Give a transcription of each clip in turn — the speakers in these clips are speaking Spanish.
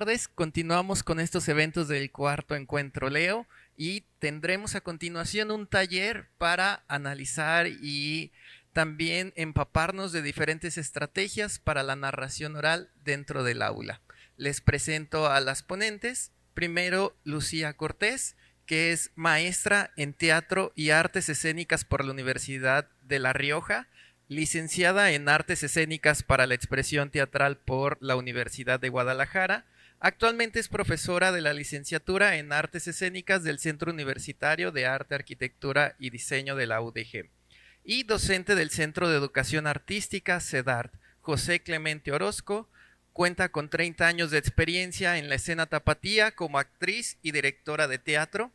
tardes. Continuamos con estos eventos del cuarto encuentro Leo y tendremos a continuación un taller para analizar y también empaparnos de diferentes estrategias para la narración oral dentro del aula. Les presento a las ponentes. Primero, Lucía Cortés, que es maestra en Teatro y Artes Escénicas por la Universidad de La Rioja, licenciada en Artes Escénicas para la Expresión Teatral por la Universidad de Guadalajara. Actualmente es profesora de la licenciatura en Artes Escénicas del Centro Universitario de Arte, Arquitectura y Diseño de la UDG y docente del Centro de Educación Artística CEDART. José Clemente Orozco cuenta con 30 años de experiencia en la escena tapatía como actriz y directora de teatro.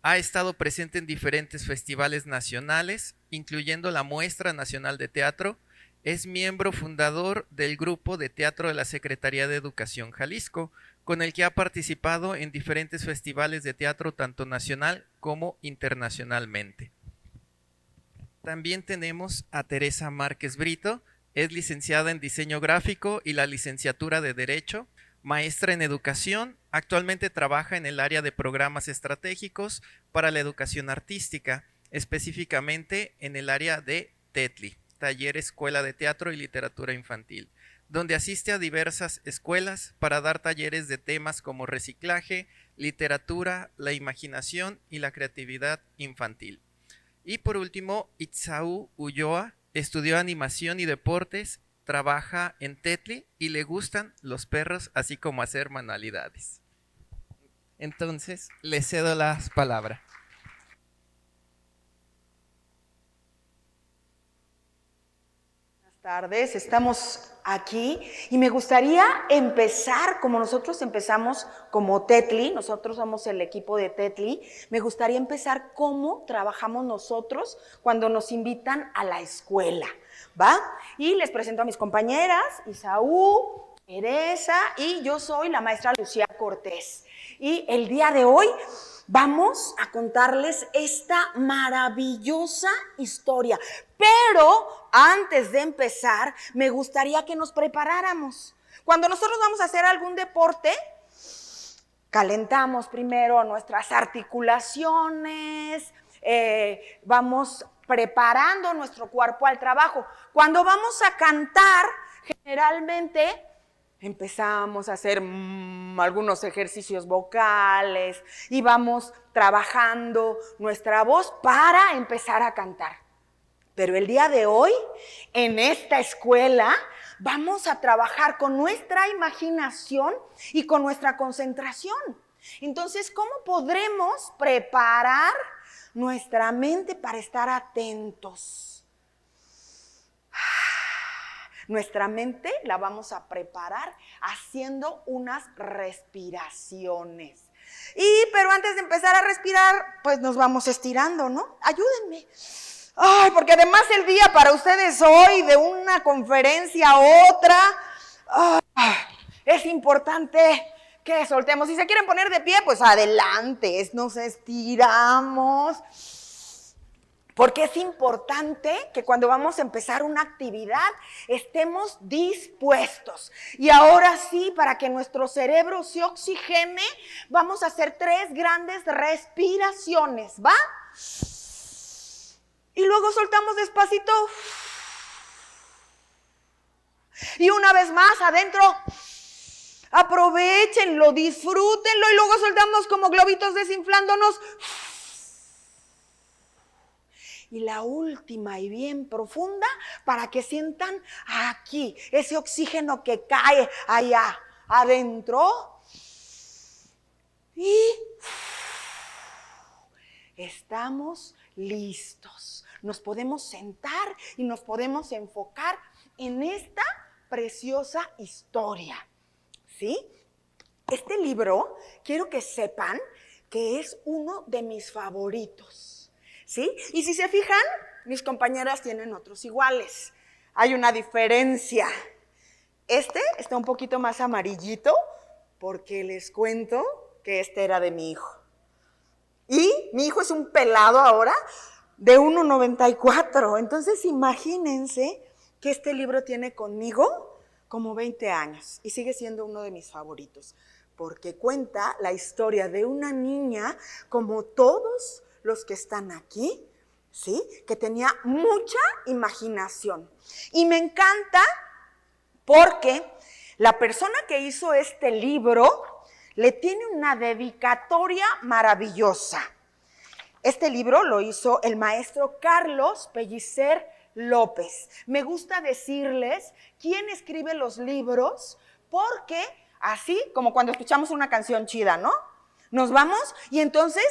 Ha estado presente en diferentes festivales nacionales, incluyendo la Muestra Nacional de Teatro. Es miembro fundador del Grupo de Teatro de la Secretaría de Educación Jalisco, con el que ha participado en diferentes festivales de teatro tanto nacional como internacionalmente. También tenemos a Teresa Márquez Brito. Es licenciada en Diseño Gráfico y la licenciatura de Derecho, maestra en Educación. Actualmente trabaja en el área de programas estratégicos para la educación artística, específicamente en el área de TETLI, Taller Escuela de Teatro y Literatura Infantil, donde asiste a diversas escuelas para dar talleres de temas como reciclaje, literatura, la imaginación y la creatividad infantil. Y por último, Itzaú Ulloa estudió animación y deportes, trabaja en TETLI y le gustan los perros, así como hacer manualidades. Entonces, le cedo las palabras. Buenas tardes, estamos aquí y me gustaría empezar como nosotros empezamos como TETLI, nosotros somos el equipo de TETLI, me gustaría empezar cómo trabajamos nosotros cuando nos invitan a la escuela, ¿va? Y les presento a mis compañeras, Isaú, Teresa y yo soy la maestra Lucía Cortés. Y el día de hoy vamos a contarles esta maravillosa historia. Pero antes de empezar, me gustaría que nos preparáramos. Cuando nosotros vamos a hacer algún deporte, calentamos primero nuestras articulaciones, vamos preparando nuestro cuerpo al trabajo. Cuando vamos a cantar, generalmente empezamos a hacer algunos ejercicios vocales y vamos trabajando nuestra voz para empezar a cantar. Pero el día de hoy, en esta escuela, vamos a trabajar con nuestra imaginación y con nuestra concentración. Entonces, ¿cómo podremos preparar nuestra mente para estar atentos? Nuestra mente la vamos a preparar haciendo unas respiraciones. Pero antes de empezar a respirar, pues nos vamos estirando, ¿no? Ayúdenme. Ay, porque además el día para ustedes hoy, de una conferencia a otra, es importante que soltemos. Si se quieren poner de pie, pues adelante, nos estiramos. Porque es importante que cuando vamos a empezar una actividad estemos dispuestos. Y ahora sí, para que nuestro cerebro se oxigene, vamos a hacer 3 grandes respiraciones, ¿va? Y luego soltamos despacito. Y una vez más, adentro. Aprovechenlo, disfrútenlo y luego soltamos como globitos desinflándonos. Y la última y bien profunda para que sientan aquí ese oxígeno que cae allá adentro. Y estamos listos. Nos podemos sentar y nos podemos enfocar en esta preciosa historia. ¿Sí? Este libro, quiero que sepan que es uno de mis favoritos. ¿Sí? Y si se fijan, mis compañeras tienen otros iguales. Hay una diferencia. Este está un poquito más amarillito porque les cuento que este era de mi hijo. Y mi hijo es un pelado ahora de 1,94. Entonces imagínense que este libro tiene conmigo como 20 años y sigue siendo uno de mis favoritos. porque cuenta la historia de una niña como todos los que están aquí, ¿sí? Que tenía mucha imaginación. Y me encanta porque la persona que hizo este libro le tiene una dedicatoria maravillosa. Este libro lo hizo el maestro Carlos Pellicer López. Me gusta decirles quién escribe los libros porque así como cuando escuchamos una canción chida, ¿no? Nos vamos y entonces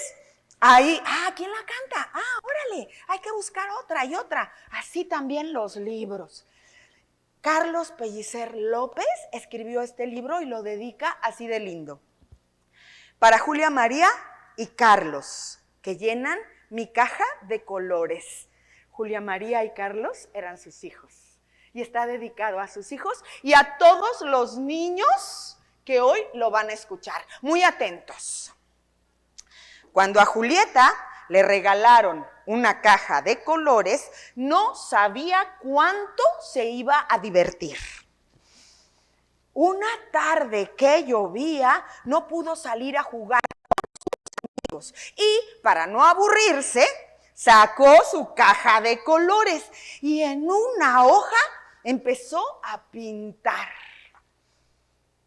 ahí, ¿quién la canta? Órale, hay que buscar otra y otra. Así también los libros. Carlos Pellicer López escribió este libro y lo dedica así de lindo. Para Julia María y Carlos, que llenan mi caja de colores. Julia María y Carlos eran sus hijos. Y está dedicado a sus hijos y a todos los niños que hoy lo van a escuchar. Muy atentos. Cuando a Julieta le regalaron una caja de colores, no sabía cuánto se iba a divertir. Una tarde que llovía, no pudo salir a jugar con sus amigos y para no aburrirse, sacó su caja de colores y en una hoja empezó a pintar.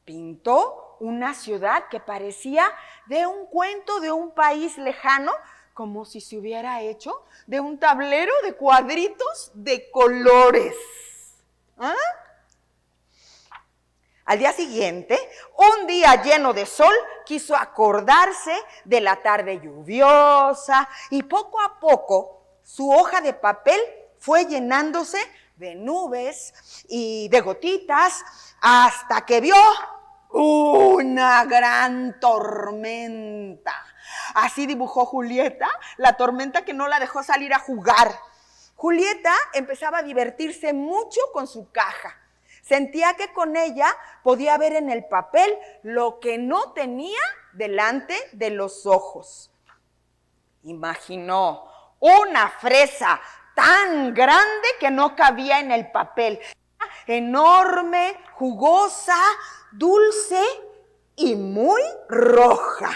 Pintó una ciudad que parecía de un cuento de un país lejano, como si se hubiera hecho de un tablero de cuadritos de colores. Al día siguiente, un día lleno de sol, quiso acordarse de la tarde lluviosa y poco a poco su hoja de papel fue llenándose de nubes y de gotitas hasta que vio una gran tormenta. Así dibujó Julieta la tormenta que no la dejó salir a jugar. Julieta empezaba a divertirse mucho con su caja. Sentía que con ella podía ver en el papel lo que no tenía delante de los ojos. Imaginó una fresa tan grande que no cabía en el papel. Enorme, jugosa, dulce y muy roja.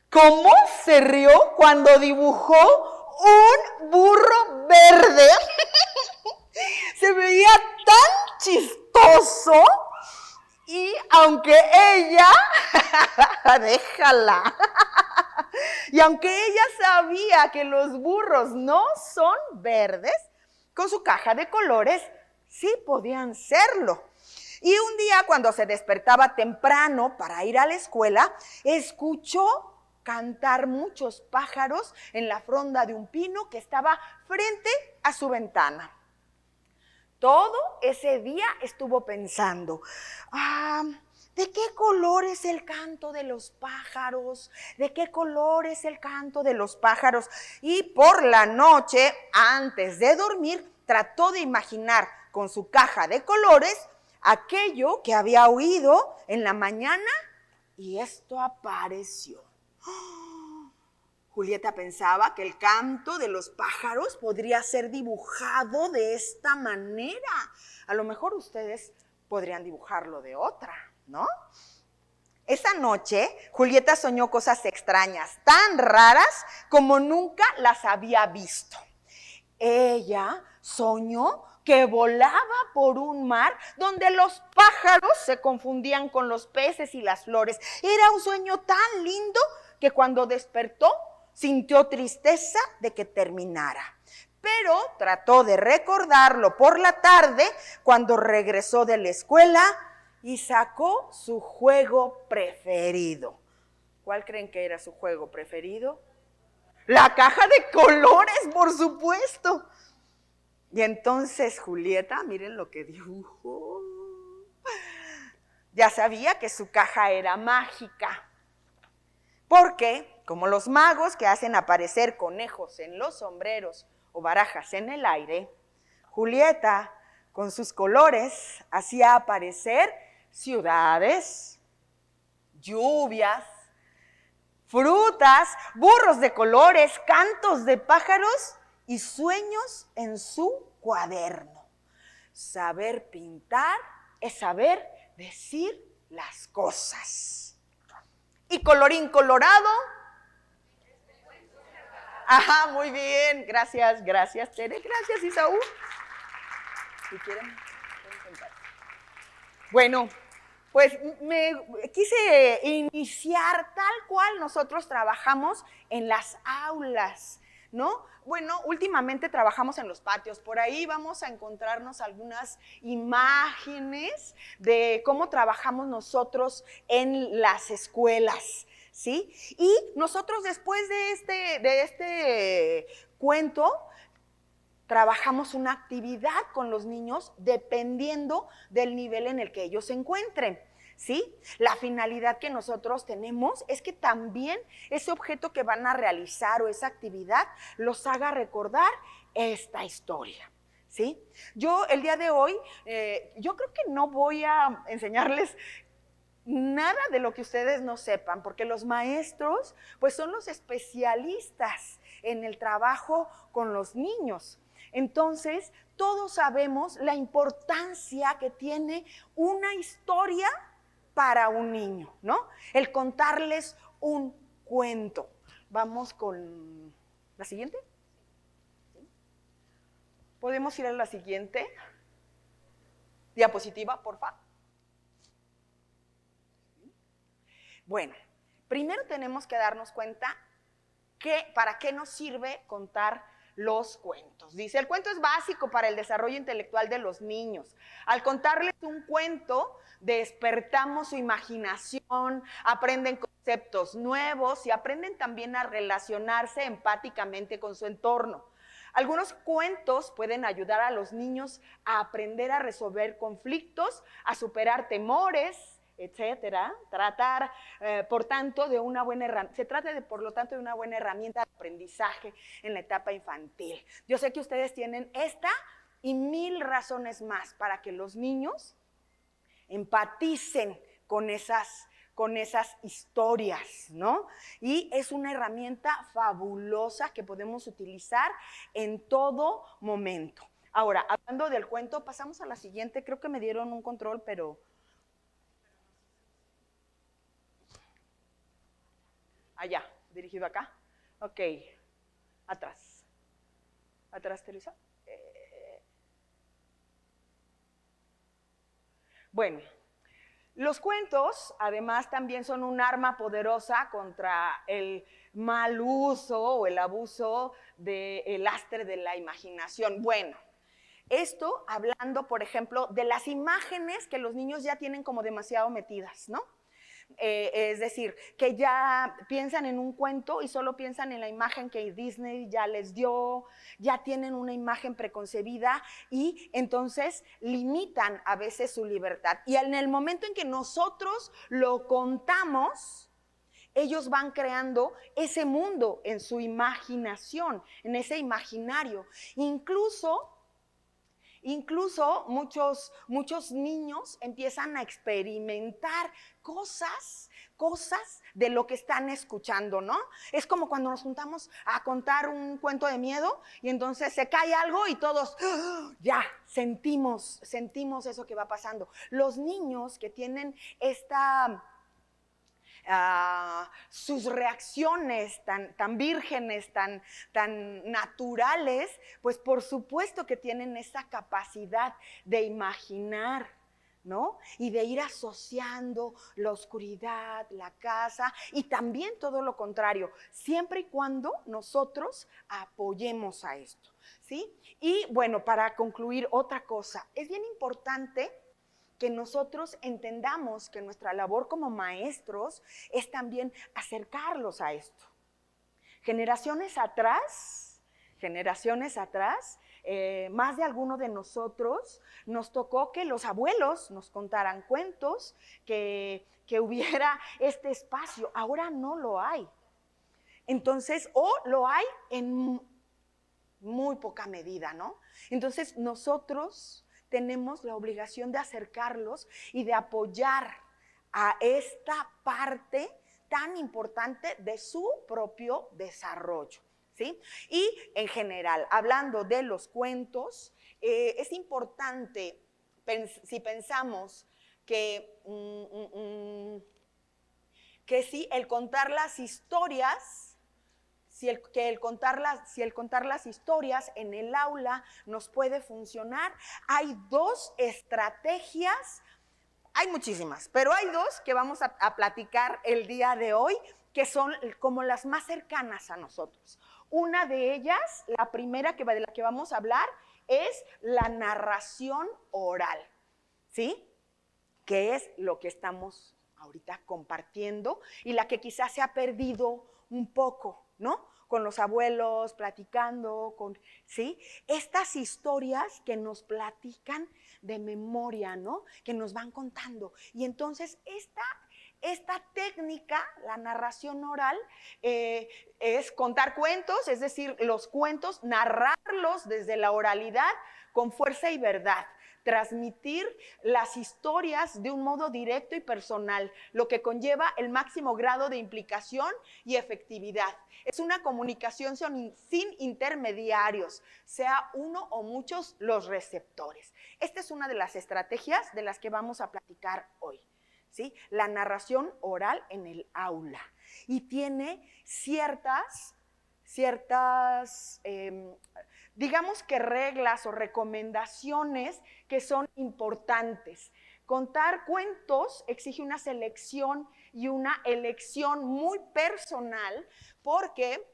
¿Cómo se rió cuando dibujó un burro verde? Se veía tan chistoso y aunque ella, déjala, y aunque ella sabía que los burros no son verdes, con su caja de colores sí podían serlo. Y un día cuando se despertaba temprano para ir a la escuela, escuchó cantar muchos pájaros en la fronda de un pino que estaba frente a su ventana. Todo ese día estuvo pensando, ¿de qué color es el canto de los pájaros? ¿De qué color es el canto de los pájaros? Y por la noche, antes de dormir, trató de imaginar con su caja de colores aquello que había oído en la mañana y esto apareció. Julieta pensaba que el canto de los pájaros podría ser dibujado de esta manera. A lo mejor ustedes podrían dibujarlo de otra, ¿no? Esa noche, Julieta soñó cosas extrañas, tan raras como nunca las había visto. Ella soñó que volaba por un mar donde los pájaros se confundían con los peces y las flores. Era un sueño tan lindo que cuando despertó sintió tristeza de que terminara. Pero trató de recordarlo por la tarde cuando regresó de la escuela y sacó su juego preferido. ¿Cuál creen que era su juego preferido? La caja de colores, por supuesto. Y entonces Julieta, miren lo que dibujó. Ya sabía que su caja era mágica. Porque, como los magos que hacen aparecer conejos en los sombreros o barajas en el aire, Julieta, con sus colores, hacía aparecer ciudades, lluvias, frutas, burros de colores, cantos de pájaros y sueños en su cuaderno. Saber pintar es saber decir las cosas. Y colorín colorado. Ajá, muy bien. Gracias, Tere. Gracias, Isaú. Si quieren, pueden sentarse. Bueno, pues me quise iniciar tal cual nosotros trabajamos en las aulas, ¿no? Bueno, últimamente trabajamos en los patios, por ahí vamos a encontrarnos algunas imágenes de cómo trabajamos nosotros en las escuelas, ¿sí? Y nosotros después de este cuento, trabajamos una actividad con los niños dependiendo del nivel en el que ellos se encuentren, ¿sí? La finalidad que nosotros tenemos es que también ese objeto que van a realizar o esa actividad los haga recordar esta historia, ¿sí? Yo el día de hoy, yo creo que no voy a enseñarles nada de lo que ustedes no sepan, porque los maestros pues son los especialistas en el trabajo con los niños. Entonces, todos sabemos la importancia que tiene una historia para un niño, ¿no? El contarles un cuento. Vamos con la siguiente. ¿Podemos ir a la siguiente diapositiva, por favor? Bueno, primero tenemos que darnos cuenta que para qué nos sirve contar los cuentos. Dice, el cuento es básico para el desarrollo intelectual de los niños. Al contarles un cuento, despertamos su imaginación, aprenden conceptos nuevos y aprenden también a relacionarse empáticamente con su entorno. Algunos cuentos pueden ayudar a los niños a aprender a resolver conflictos, a superar temores, etcétera. Por tanto, de una buena herramienta. Se trata, por lo tanto, de una buena herramienta de aprendizaje en la etapa infantil. Yo sé que ustedes tienen esta y 1000 razones más para que los niños empaticen con esas historias, ¿no? Y es una herramienta fabulosa que podemos utilizar en todo momento. Ahora, hablando del cuento, pasamos a la siguiente. Creo que me dieron un control, pero allá, dirigido acá. Ok, atrás. Atrás, Teresa. Bueno, los cuentos, además, también son un arma poderosa contra el mal uso o el abuso del lastre de la imaginación. Bueno, esto hablando, por ejemplo, de las imágenes que los niños ya tienen como demasiado metidas, ¿no? Es decir, que ya piensan en un cuento y solo piensan en la imagen que Disney ya les dio, ya tienen una imagen preconcebida y entonces limitan a veces su libertad. Y en el momento en que nosotros lo contamos, ellos van creando ese mundo en su imaginación, en ese imaginario. Incluso muchos niños empiezan a experimentar cosas de lo que están escuchando, ¿no? Es como cuando nos juntamos a contar un cuento de miedo y entonces se cae algo y todos ya sentimos eso que va pasando. Los niños que tienen sus reacciones tan vírgenes, tan naturales, pues por supuesto que tienen esa capacidad de imaginar, ¿no? Y de ir asociando la oscuridad, la casa y también todo lo contrario, siempre y cuando nosotros apoyemos a esto, ¿sí? Y bueno, para concluir, otra cosa, es bien importante que nosotros entendamos que nuestra labor como maestros es también acercarlos a esto. Generaciones atrás, más de alguno de nosotros nos tocó que los abuelos nos contaran cuentos, que hubiera este espacio. Ahora no lo hay. Entonces, o lo hay en muy poca medida, ¿no? Entonces, nosotros tenemos la obligación de acercarlos y de apoyar a esta parte tan importante de su propio desarrollo, ¿sí? Y en general, hablando de los cuentos, es importante, si pensamos que, que sí, el contar las historias, si el contar las historias en el aula nos puede funcionar. Hay dos estrategias. Hay muchísimas, pero hay dos que vamos a platicar el día de hoy, que son como las más cercanas a nosotros. Una de ellas, la primera de la que vamos a hablar, es la narración oral, ¿sí? Que es lo que estamos ahorita compartiendo y la que quizás se ha perdido un poco, ¿no? Con los abuelos, platicando, ¿sí? Estas historias que nos platican de memoria, ¿no? Que nos van contando. Y entonces esta técnica, la narración oral, es contar cuentos, es decir, los cuentos, narrarlos desde la oralidad con fuerza y verdad. Transmitir las historias de un modo directo y personal, lo que conlleva el máximo grado de implicación y efectividad. Es una comunicación sin intermediarios, sea uno o muchos los receptores. Esta es una de las estrategias de las que vamos a platicar hoy, ¿sí? La narración oral en el aula. Y tiene ciertas digamos que reglas o recomendaciones que son importantes. Contar cuentos exige una selección y una elección muy personal, porque,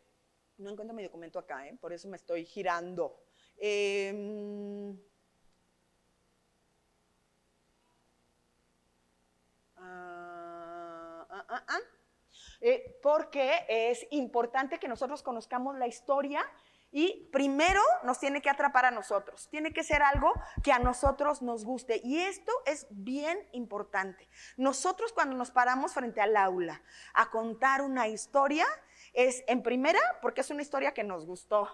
no encuentro mi documento acá, por eso me estoy girando. Porque es importante que nosotros conozcamos la historia y primero nos tiene que atrapar a nosotros, tiene que ser algo que a nosotros nos guste, y esto es bien importante. Nosotros cuando nos paramos frente al aula a contar una historia, es en primera porque es una historia que nos gustó,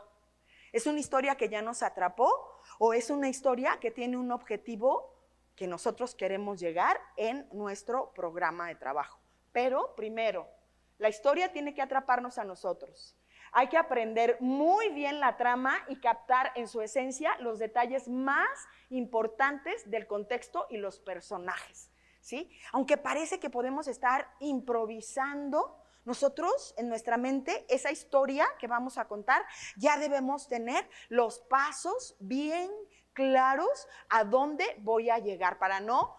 es una historia que ya nos atrapó, o es una historia que tiene un objetivo que nosotros queremos llegar en nuestro programa de trabajo. Pero primero, la historia tiene que atraparnos a nosotros. Hay que aprender muy bien la trama y captar en su esencia los detalles más importantes del contexto y los personajes, ¿sí? Aunque parece que podemos estar improvisando, nosotros en nuestra mente, esa historia que vamos a contar, ya debemos tener los pasos bien claros a dónde voy a llegar para no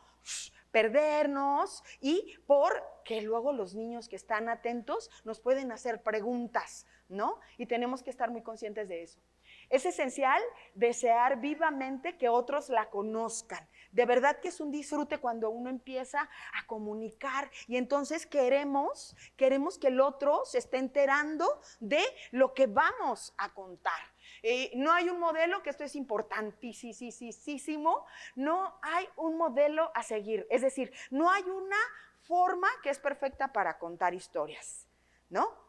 perdernos, y porque luego los niños que están atentos nos pueden hacer preguntas, ¿no? Y tenemos que estar muy conscientes de eso. Es esencial desear vivamente que otros la conozcan. De verdad que es un disfrute cuando uno empieza a comunicar y entonces queremos que el otro se esté enterando de lo que vamos a contar. No hay un modelo, que esto es importantísimo, no hay un modelo a seguir. Es decir, no hay una forma que es perfecta para contar historias, ¿no?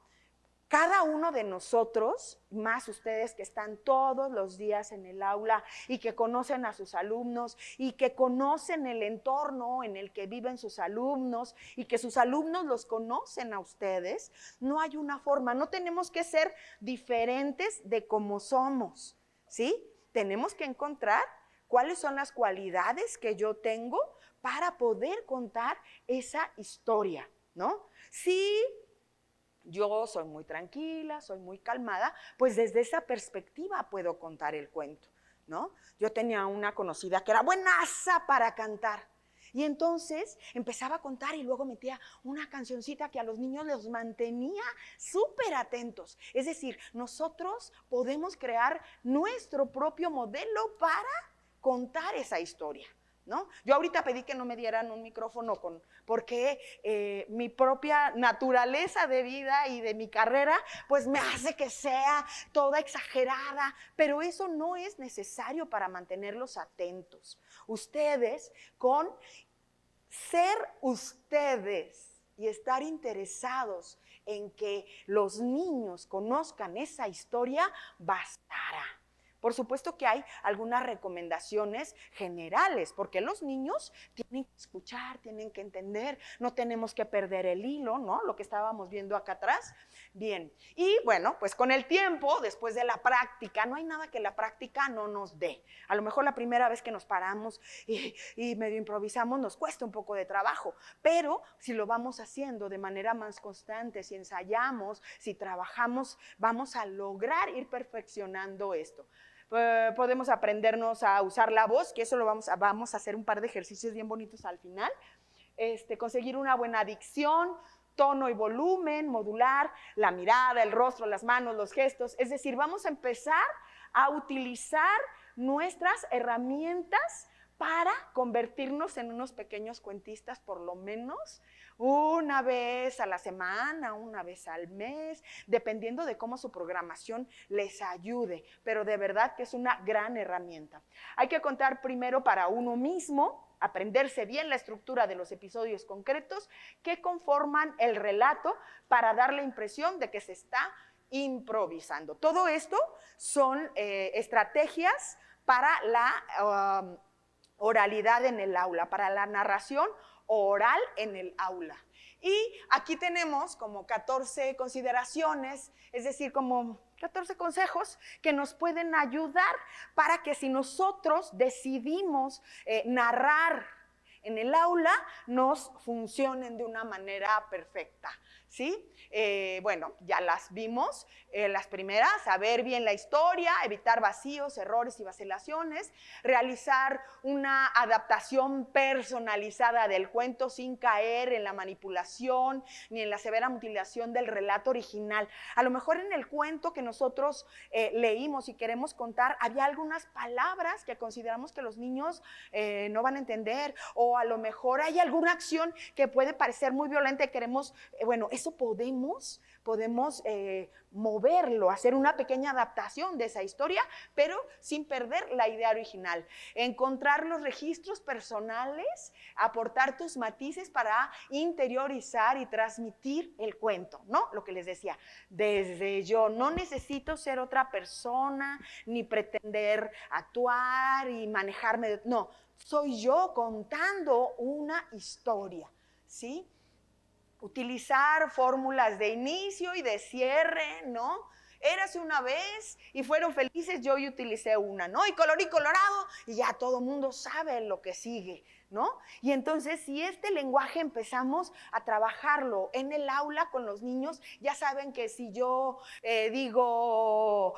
Cada uno de nosotros, más ustedes que están todos los días en el aula y que conocen a sus alumnos y que conocen el entorno en el que viven sus alumnos y que sus alumnos los conocen a ustedes, no hay una forma, no tenemos que ser diferentes de como somos, ¿sí? Tenemos que encontrar cuáles son las cualidades que yo tengo para poder contar esa historia, ¿no? Sí. Yo soy muy tranquila, soy muy calmada, pues desde esa perspectiva puedo contar el cuento, ¿no? Yo tenía una conocida que era buenaza para cantar, y entonces empezaba a contar y luego metía una cancioncita que a los niños los mantenía súper atentos. Es decir, nosotros podemos crear nuestro propio modelo para contar esa historia, ¿no? Yo ahorita pedí que no me dieran un micrófono porque mi propia naturaleza de vida y de mi carrera pues me hace que sea toda exagerada, pero eso no es necesario para mantenerlos atentos. Ustedes, con ser ustedes y estar interesados en que los niños conozcan esa historia, bastará. Por supuesto que hay algunas recomendaciones generales, porque los niños tienen que escuchar, tienen que entender, no tenemos que perder el hilo, ¿no? Lo que estábamos viendo acá atrás. Bien, y bueno, pues con el tiempo, después de la práctica, no hay nada que la práctica no nos dé. A lo mejor la primera vez que nos paramos y medio improvisamos nos cuesta un poco de trabajo, pero si lo vamos haciendo de manera más constante, si ensayamos, si trabajamos, vamos a lograr ir perfeccionando esto. Podemos aprendernos a usar la voz, que eso lo vamos a hacer un par de ejercicios bien bonitos al final. Conseguir una buena dicción, tono y volumen, modular, la mirada, el rostro, las manos, los gestos. Es decir, vamos a empezar a utilizar nuestras herramientas para convertirnos en unos pequeños cuentistas, por lo menos una vez a la semana, una vez al mes, dependiendo de cómo su programación les ayude, pero de verdad que es una gran herramienta. Hay que contar primero para uno mismo, aprenderse bien la estructura de los episodios concretos que conforman el relato para dar la impresión de que se está improvisando. Todo esto son estrategias para la oralidad en el aula, para la narración oral en el aula. Y aquí tenemos como 14 consideraciones, es decir, como 14 consejos que nos pueden ayudar para que si nosotros decidimos narrar en el aula, nos funcionen de una manera perfecta, ¿sí? Bueno, ya las vimos, las primeras, saber bien la historia, evitar vacíos, errores y vacilaciones, realizar una adaptación personalizada del cuento sin caer en la manipulación ni en la severa mutilación del relato original. A lo mejor en el cuento que nosotros leímos y queremos contar, había algunas palabras que consideramos que los niños no van a entender, o a lo mejor hay alguna acción que puede parecer muy violenta y queremos, bueno, eso podemos moverlo, hacer una pequeña adaptación de esa historia, pero sin perder la idea original. Encontrar los registros personales, aportar tus matices para interiorizar y transmitir el cuento, ¿no? Lo que les decía, desde yo, no necesito ser otra persona, ni pretender actuar y manejarme, no, soy yo contando una historia, ¿sí? Utilizar fórmulas de inicio y de cierre, ¿no? Érase una vez y fueron felices, yo hoy utilicé una, ¿no? Y colorado, y ya todo el mundo sabe lo que sigue, ¿no? Y entonces, si este lenguaje empezamos a trabajarlo en el aula con los niños, ya saben que si yo digo...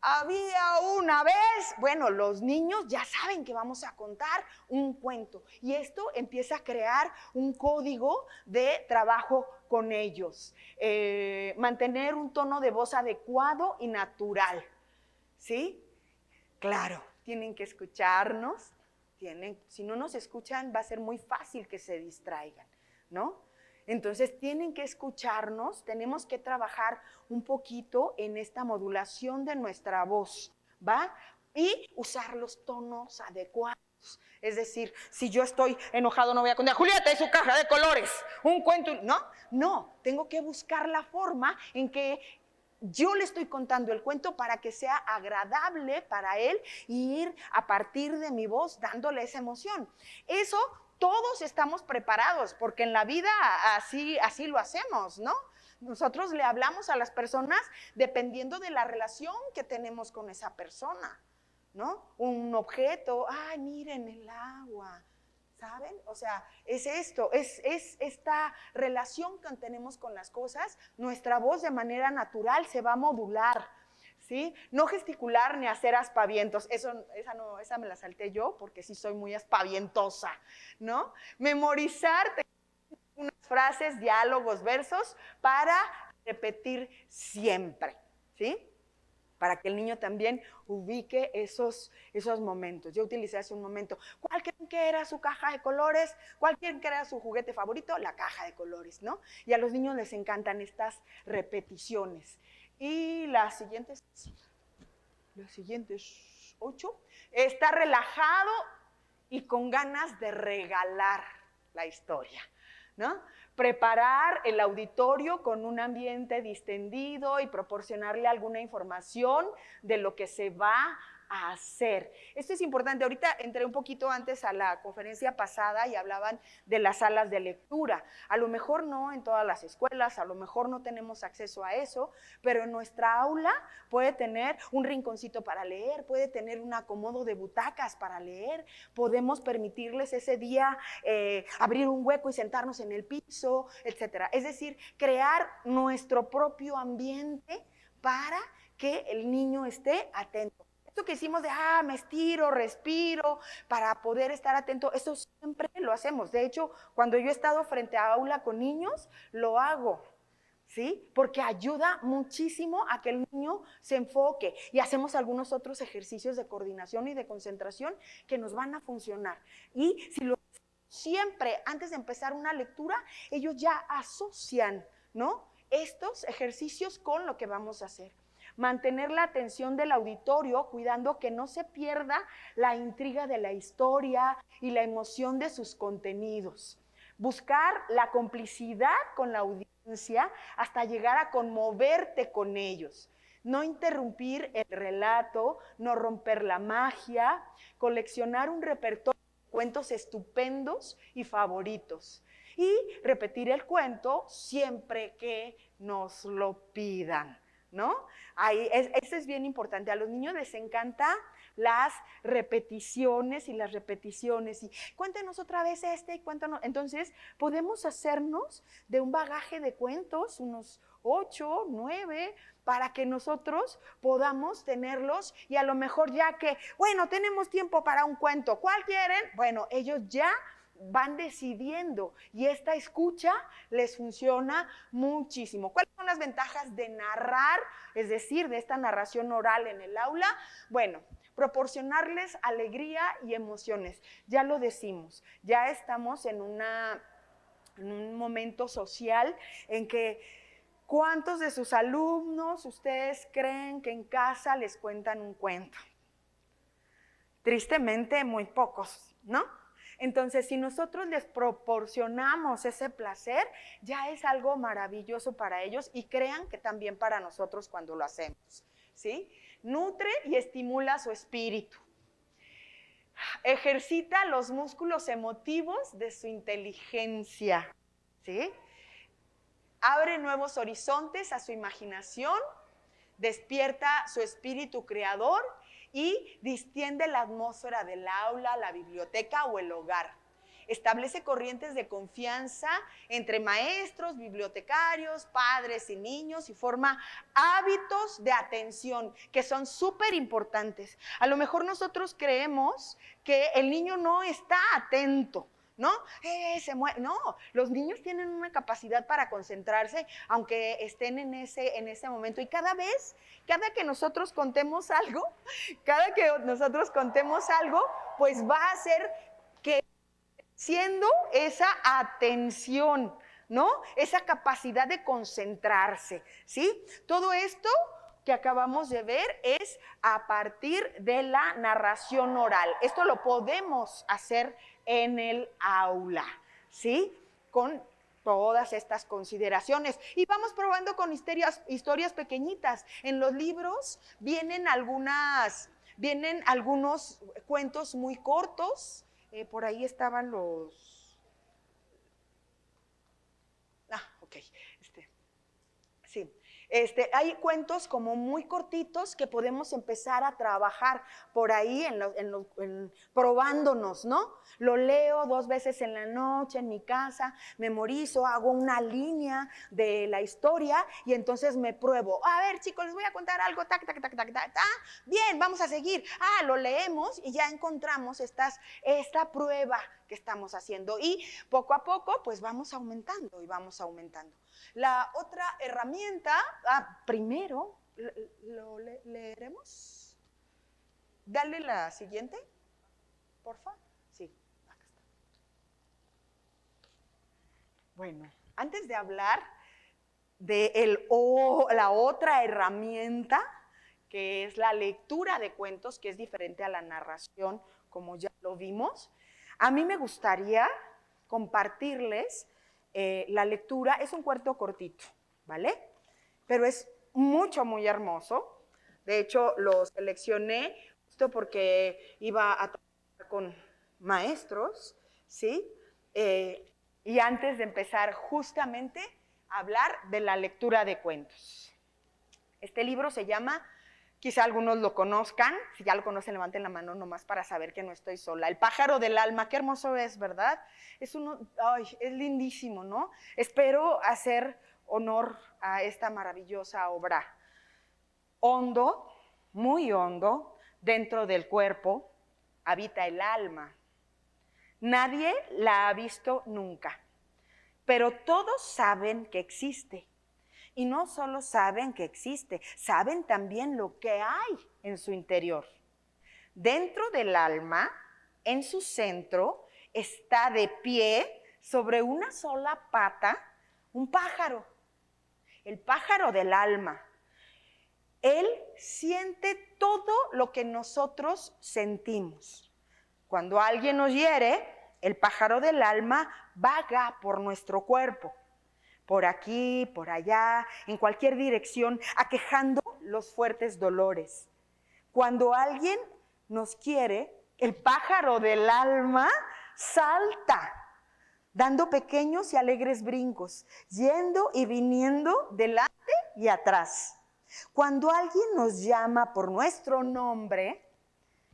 Había una vez, bueno, los niños ya saben que vamos a contar un cuento y esto empieza a crear un código de trabajo con ellos. Mantener un tono de voz adecuado y natural, ¿sí? Claro, tienen que escucharnos, si no nos escuchan va a ser muy fácil que se distraigan, ¿no? Entonces tienen que escucharnos, tenemos que trabajar un poquito en esta modulación de nuestra voz, ¿va? Y usar los tonos adecuados. Es decir, si yo estoy enojado no voy a contar, Julieta y su caja de colores, un cuento, no, tengo que buscar la forma en que yo le estoy contando el cuento para que sea agradable para él y ir a partir de mi voz dándole esa emoción. Eso todos estamos preparados, porque en la vida así lo hacemos, ¿no? Nosotros le hablamos a las personas dependiendo de la relación que tenemos con esa persona, ¿no? Un objeto, ay, miren el agua, ¿saben? O sea, es esto, es esta relación que tenemos con las cosas, nuestra voz de manera natural se va a modular, ¿sí? No gesticular ni hacer aspavientos, esa me la salté yo porque sí soy muy aspavientosa, ¿no? Memorizar unas frases, diálogos, versos para repetir siempre, ¿sí? Para que el niño también ubique esos momentos. Yo utilicé hace un momento, ¿cuál creen que era su caja de colores? ¿Cuál creen que era su juguete favorito? La caja de colores, ¿no? Y a los niños les encantan estas repeticiones. Y las siguientes 8, está relajado y con ganas de regalar la historia, ¿no? Preparar el auditorio con un ambiente distendido y proporcionarle alguna información de lo que se va a hacer. Esto es importante. Ahorita entré un poquito antes a la conferencia pasada y hablaban de las salas de lectura. A lo mejor no en todas las escuelas, a lo mejor no tenemos acceso a eso, pero en nuestra aula puede tener un rinconcito para leer, puede tener un acomodo de butacas para leer, podemos permitirles ese día abrir un hueco y sentarnos en el piso, etcétera. Es decir, crear nuestro propio ambiente para que el niño esté atento. Esto que hicimos de, me estiro, respiro, para poder estar atento, eso siempre lo hacemos. De hecho, cuando yo he estado frente a aula con niños, lo hago, ¿sí? Porque ayuda muchísimo a que el niño se enfoque. Y hacemos algunos otros ejercicios de coordinación y de concentración que nos van a funcionar. Y si lo siempre, antes de empezar una lectura, ellos ya asocian, ¿no?, estos ejercicios con lo que vamos a hacer. Mantener la atención del auditorio, cuidando que no se pierda la intriga de la historia y la emoción de sus contenidos. Buscar la complicidad con la audiencia hasta llegar a conmoverte con ellos. No interrumpir el relato, no romper la magia, coleccionar un repertorio de cuentos estupendos y favoritos. Y repetir el cuento siempre que nos lo pidan, ¿no? Eso es bien importante. A los niños les encanta las repeticiones y las repeticiones. Y cuéntenos otra vez y cuéntanos. Entonces, podemos hacernos de un bagaje de cuentos, unos 8, 9, para que nosotros podamos tenerlos y a lo mejor ya que, bueno, tenemos tiempo para un cuento, ¿cuál quieren? Bueno, ellos ya van decidiendo y esta escucha les funciona muchísimo. ¿Cuáles son las ventajas de narrar, es decir, de esta narración oral en el aula? Bueno, proporcionarles alegría y emociones. Ya lo decimos, ya estamos en un momento social en que ¿cuántos de sus alumnos ustedes creen que en casa les cuentan un cuento? Tristemente, muy pocos, ¿no? Entonces, si nosotros les proporcionamos ese placer, ya es algo maravilloso para ellos y crean que también para nosotros cuando lo hacemos, ¿sí? Nutre y estimula su espíritu. Ejercita los músculos emotivos de su inteligencia, ¿sí? Abre nuevos horizontes a su imaginación, despierta su espíritu creador y distiende la atmósfera del aula, la biblioteca o el hogar. Establece corrientes de confianza entre maestros, bibliotecarios, padres y niños y forma hábitos de atención que son súper importantes. A lo mejor nosotros creemos que el niño no está atento, ¿no? No, los niños tienen una capacidad para concentrarse aunque estén en ese momento y cada que nosotros contemos algo, pues va a ser que siendo esa atención, ¿no? Esa capacidad de concentrarse, ¿sí? Todo esto que acabamos de ver es a partir de la narración oral. Esto lo podemos hacer en el aula, ¿sí? Con todas estas consideraciones. Y vamos probando con historias pequeñitas. En los libros vienen algunos cuentos muy cortos. Por ahí estaban los... ok. Sí. Hay cuentos como muy cortitos que podemos empezar a trabajar por ahí probándonos, ¿no? Lo leo 2 veces en la noche en mi casa, memorizo, hago una línea de la historia y entonces me pruebo. A ver, chicos, les voy a contar algo, tac, tac, tac, tac, tac, tac. Bien, vamos a seguir. Lo leemos y ya encontramos esta prueba que estamos haciendo y poco a poco pues vamos aumentando y vamos aumentando. La otra herramienta, primero, ¿lo leeremos? Dale la siguiente, porfa. Sí, acá está. Bueno, antes de hablar de la otra herramienta, que es la lectura de cuentos, que es diferente a la narración, como ya lo vimos, a mí me gustaría compartirles la lectura. Es un cuento cortito, ¿vale? Pero es muy hermoso. De hecho, lo seleccioné justo porque iba a trabajar con maestros, ¿sí? Y antes de empezar justamente a hablar de la lectura de cuentos. Este libro se llama, quizá algunos lo conozcan, si ya lo conocen levanten la mano nomás para saber que no estoy sola. El pájaro del alma, qué hermoso es, ¿verdad? Es lindísimo, ¿no? Espero hacer honor a esta maravillosa obra. Hondo, muy hondo, dentro del cuerpo, habita el alma. Nadie la ha visto nunca, pero todos saben que existe. Y no solo saben que existe, saben también lo que hay en su interior. Dentro del alma, en su centro, está de pie sobre una sola pata un pájaro, el pájaro del alma. Él siente todo lo que nosotros sentimos. Cuando alguien nos hiere, el pájaro del alma vaga por nuestro cuerpo, por aquí, por allá, en cualquier dirección, aquejando los fuertes dolores. Cuando alguien nos quiere, el pájaro del alma salta, dando pequeños y alegres brincos, yendo y viniendo delante y atrás. Cuando alguien nos llama por nuestro nombre,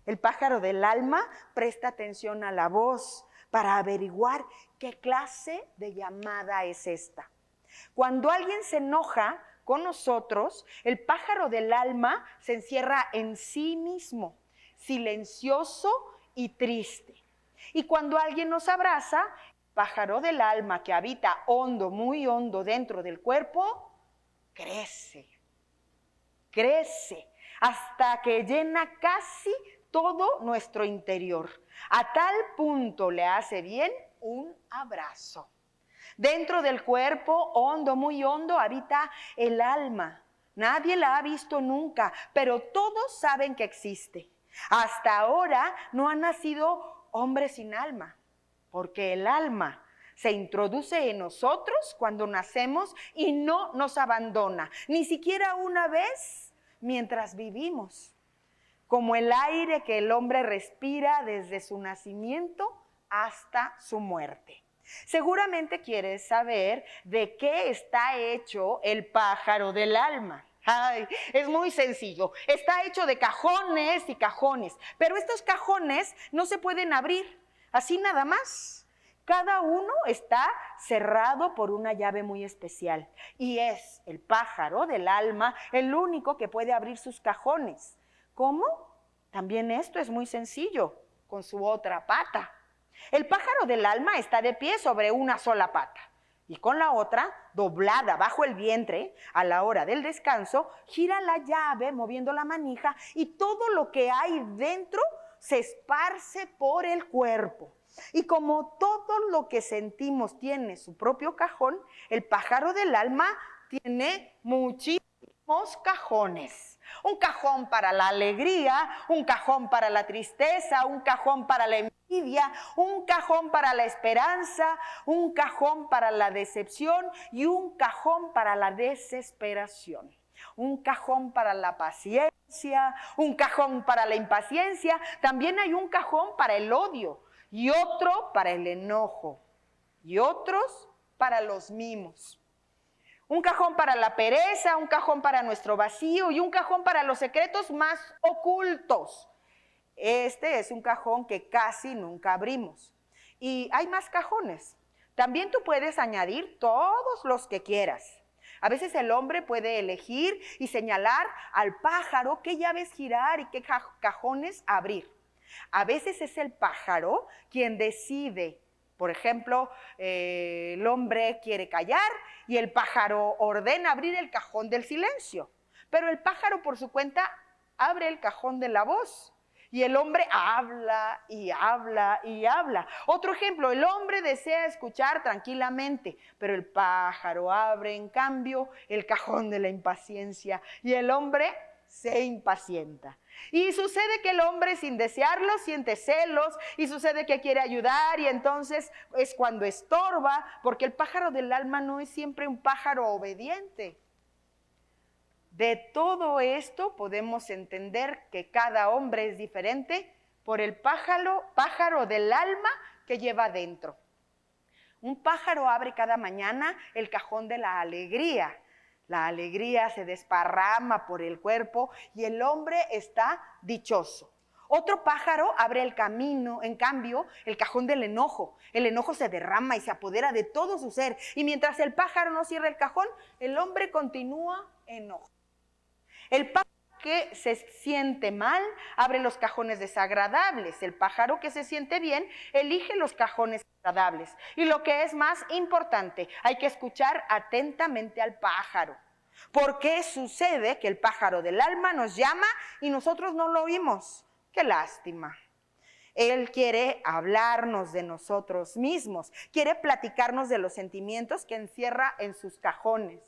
el pájaro del alma presta atención a la voz para averiguar qué clase de llamada es esta. Cuando alguien se enoja con nosotros, el pájaro del alma se encierra en sí mismo, silencioso y triste. Y cuando alguien nos abraza, el pájaro del alma que habita hondo, muy hondo dentro del cuerpo, crece hasta que llena casi todo nuestro interior. A tal punto le hace bien un abrazo. Dentro del cuerpo, hondo, muy hondo, habita el alma. Nadie la ha visto nunca, pero todos saben que existe. Hasta ahora no ha nacido hombre sin alma, porque el alma se introduce en nosotros cuando nacemos y no nos abandona, ni siquiera una vez mientras vivimos, como el aire que el hombre respira desde su nacimiento hasta su muerte. Seguramente quieres saber de qué está hecho el pájaro del alma. Ay, es muy sencillo. Está hecho de cajones y cajones, pero estos cajones no se pueden abrir así nada más. Cada uno está cerrado por una llave muy especial y es el pájaro del alma el único que puede abrir sus cajones. ¿Cómo? También esto es muy sencillo, con su otra pata. El pájaro del alma está de pie sobre una sola pata y con la otra, doblada bajo el vientre, a la hora del descanso, gira la llave moviendo la manija y todo lo que hay dentro se esparce por el cuerpo. Y como todo lo que sentimos tiene su propio cajón, el pájaro del alma tiene muchísimos cajones. Un cajón para la alegría, un cajón para la tristeza, un cajón para la envidia, un cajón para la esperanza, un cajón para la decepción y un cajón para la desesperación. Un cajón para la paciencia, un cajón para la impaciencia, también hay un cajón para el odio y otro para el enojo y otros para los mimos. Un cajón para la pereza, un cajón para nuestro vacío y un cajón para los secretos más ocultos. Este es un cajón que casi nunca abrimos. Y hay más cajones. También tú puedes añadir todos los que quieras. A veces el hombre puede elegir y señalar al pájaro qué llaves girar y qué cajones abrir. A veces es el pájaro quien decide. Por ejemplo, el hombre quiere callar y el pájaro ordena abrir el cajón del silencio. Pero el pájaro por su cuenta abre el cajón de la voz. Y el hombre habla y habla y habla. Otro ejemplo, el hombre desea escuchar tranquilamente, pero el pájaro abre en cambio el cajón de la impaciencia. Y el hombre se impacienta. Y sucede que el hombre sin desearlo siente celos y sucede que quiere ayudar y entonces es cuando estorba, porque el pájaro del alma no es siempre un pájaro obediente. De todo esto podemos entender que cada hombre es diferente por el pájaro del alma que lleva dentro. Un pájaro abre cada mañana el cajón de la alegría. La alegría se desparrama por el cuerpo y el hombre está dichoso. Otro pájaro abre el camino, en cambio, el cajón del enojo. El enojo se derrama y se apodera de todo su ser. Y mientras el pájaro no cierra el cajón, el hombre continúa enojado. El pájaro que se siente mal abre los cajones desagradables. El pájaro que se siente bien elige los cajones agradables. Y lo que es más importante, hay que escuchar atentamente al pájaro. ¿Por qué sucede que el pájaro del alma nos llama y nosotros no lo oímos? ¡Qué lástima! Él quiere hablarnos de nosotros mismos, quiere platicarnos de los sentimientos que encierra en sus cajones.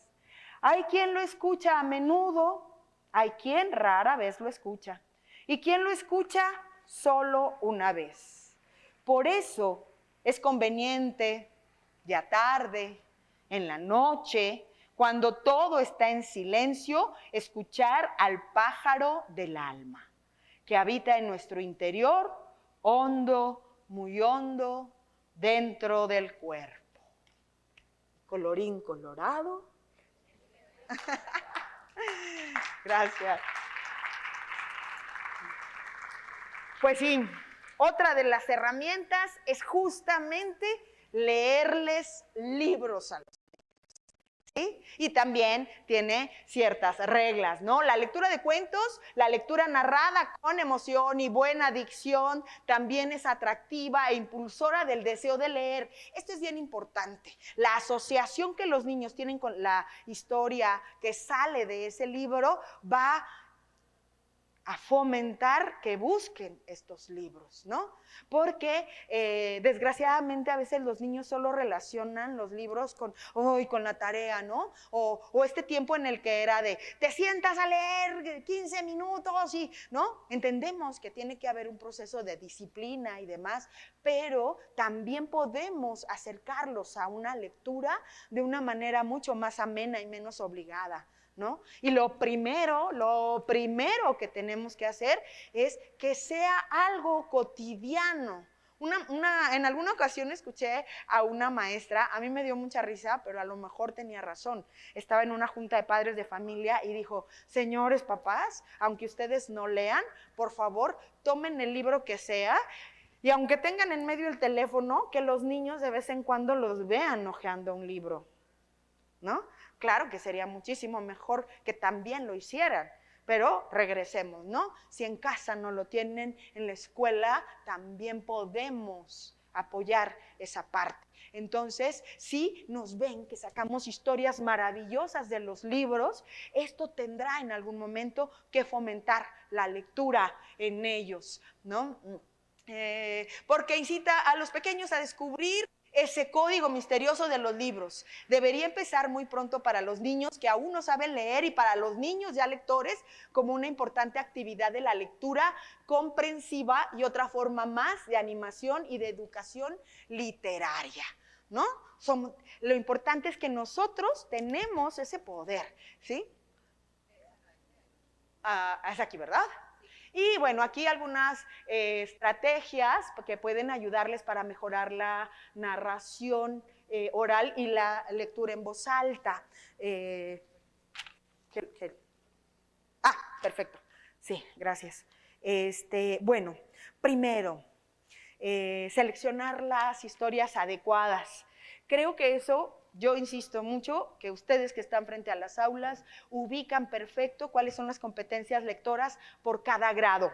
Hay quien lo escucha a menudo, hay quien rara vez lo escucha y quien lo escucha solo una vez. Por eso es conveniente ya tarde, en la noche, cuando todo está en silencio, escuchar al pájaro del alma, que habita en nuestro interior, hondo, muy hondo, dentro del cuerpo. Colorín colorado. Gracias. Pues sí, otra de las herramientas es justamente leerles libros a los niños, ¿sí? Y también tiene ciertas reglas, ¿no? La lectura de cuentos, la lectura narrada con emoción y buena dicción también es atractiva e impulsora del deseo de leer. Esto es bien importante. La asociación que los niños tienen con la historia que sale de ese libro va a fomentar que busquen estos libros, ¿no? Porque desgraciadamente a veces los niños solo relacionan los libros con la tarea, ¿no? O este tiempo en el que era de, te sientas a leer 15 minutos y, ¿no? Entendemos que tiene que haber un proceso de disciplina y demás, pero también podemos acercarlos a una lectura de una manera mucho más amena y menos obligada, ¿no? Y lo primero que tenemos que hacer es que sea algo cotidiano. En alguna ocasión escuché a una maestra, a mí me dio mucha risa, pero a lo mejor tenía razón. Estaba en una junta de padres de familia y dijo, señores papás, aunque ustedes no lean, por favor, tomen el libro que sea y aunque tengan en medio el teléfono, que los niños de vez en cuando los vean hojeando un libro, ¿no? Claro que sería muchísimo mejor que también lo hicieran, pero regresemos, ¿no? Si en casa no lo tienen, en la escuela también podemos apoyar esa parte. Entonces, si nos ven que sacamos historias maravillosas de los libros, esto tendrá en algún momento que fomentar la lectura en ellos, ¿no? Porque incita a los pequeños a descubrir ese código misterioso de los libros. Debería empezar muy pronto para los niños que aún no saben leer y para los niños ya lectores como una importante actividad de la lectura comprensiva y otra forma más de animación y de educación literaria, ¿no? Lo importante es que nosotros tenemos ese poder, ¿sí? Es aquí, ¿verdad? Y bueno, aquí algunas estrategias que pueden ayudarles para mejorar la narración oral y la lectura en voz alta. Perfecto. Sí, gracias. Bueno, primero, seleccionar las historias adecuadas. Creo que eso, yo insisto mucho, que ustedes que están frente a las aulas ubican perfecto cuáles son las competencias lectoras por cada grado,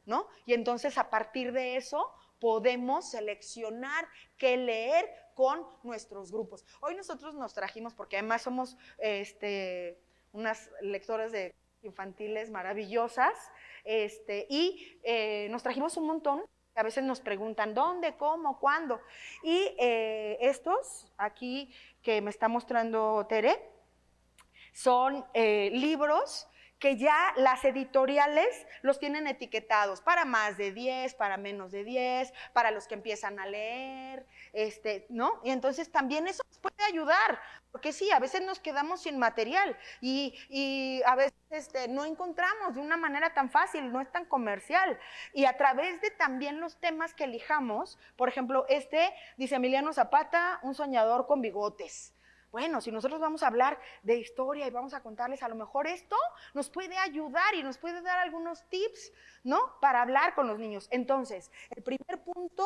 ¿no? Y entonces a partir de eso podemos seleccionar qué leer con nuestros grupos. Hoy nosotros nos trajimos, porque además somos unas lectoras de infantiles maravillosas, y nos trajimos un montón. A veces nos preguntan dónde, cómo, cuándo. Y estos aquí que me está mostrando Tere son libros que ya las editoriales los tienen etiquetados para más de 10, para menos de 10, para los que empiezan a leer, ¿no? Y entonces también eso nos puede ayudar, porque sí, a veces nos quedamos sin material y a veces no encontramos de una manera tan fácil, no es tan comercial. Y a través de también los temas que elijamos, por ejemplo, dice Emiliano Zapata, un soñador con bigotes. Bueno, si nosotros vamos a hablar de historia y vamos a contarles, a lo mejor esto nos puede ayudar y nos puede dar algunos tips, ¿no? Para hablar con los niños. Entonces, el primer punto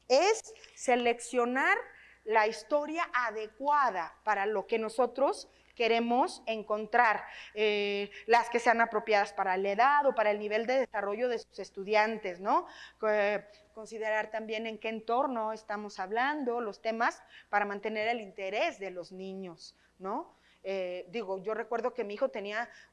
es seleccionar la historia adecuada para lo que nosotros queremos encontrar, las que sean apropiadas para la edad o para el nivel de desarrollo de sus estudiantes, ¿no? Considerar también en qué entorno estamos hablando, los temas para mantener el interés de los niños, ¿no? Yo recuerdo que mi hijo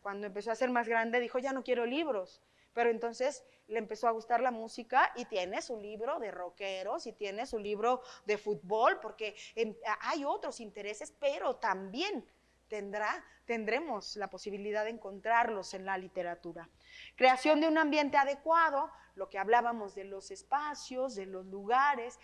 cuando empezó a ser más grande, dijo, ya no quiero libros, pero entonces le empezó a gustar la música y tiene su libro de rockeros y tiene su libro de fútbol, porque hay otros intereses, pero también tendremos la posibilidad de encontrarlos en la literatura. Creación de un ambiente adecuado, lo que hablábamos de los espacios, de los lugares,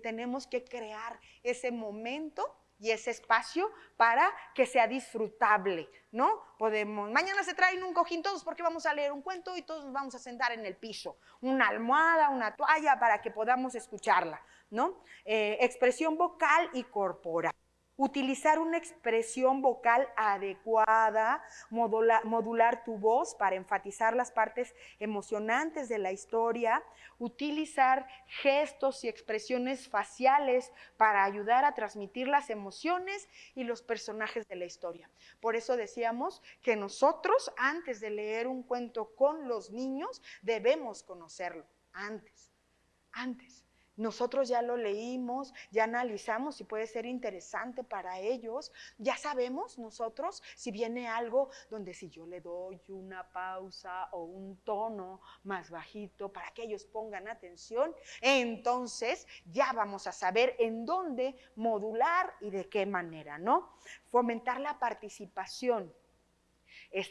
tenemos que crear ese momento y ese espacio para que sea disfrutable, ¿no? Mañana se traen un cojín todos porque vamos a leer un cuento y todos nos vamos a sentar en el piso, una almohada, una toalla para que podamos escucharla, ¿no? Expresión vocal y corporal. Utilizar una expresión vocal adecuada, modular tu voz para enfatizar las partes emocionantes de la historia, utilizar gestos y expresiones faciales para ayudar a transmitir las emociones y los personajes de la historia. Por eso decíamos que nosotros, antes de leer un cuento con los niños, debemos conocerlo antes. Nosotros ya lo leímos, ya analizamos si puede ser interesante para ellos, ya sabemos nosotros si viene algo donde si yo le doy una pausa o un tono más bajito para que ellos pongan atención, entonces ya vamos a saber en dónde modular y de qué manera, ¿no? Fomentar la participación.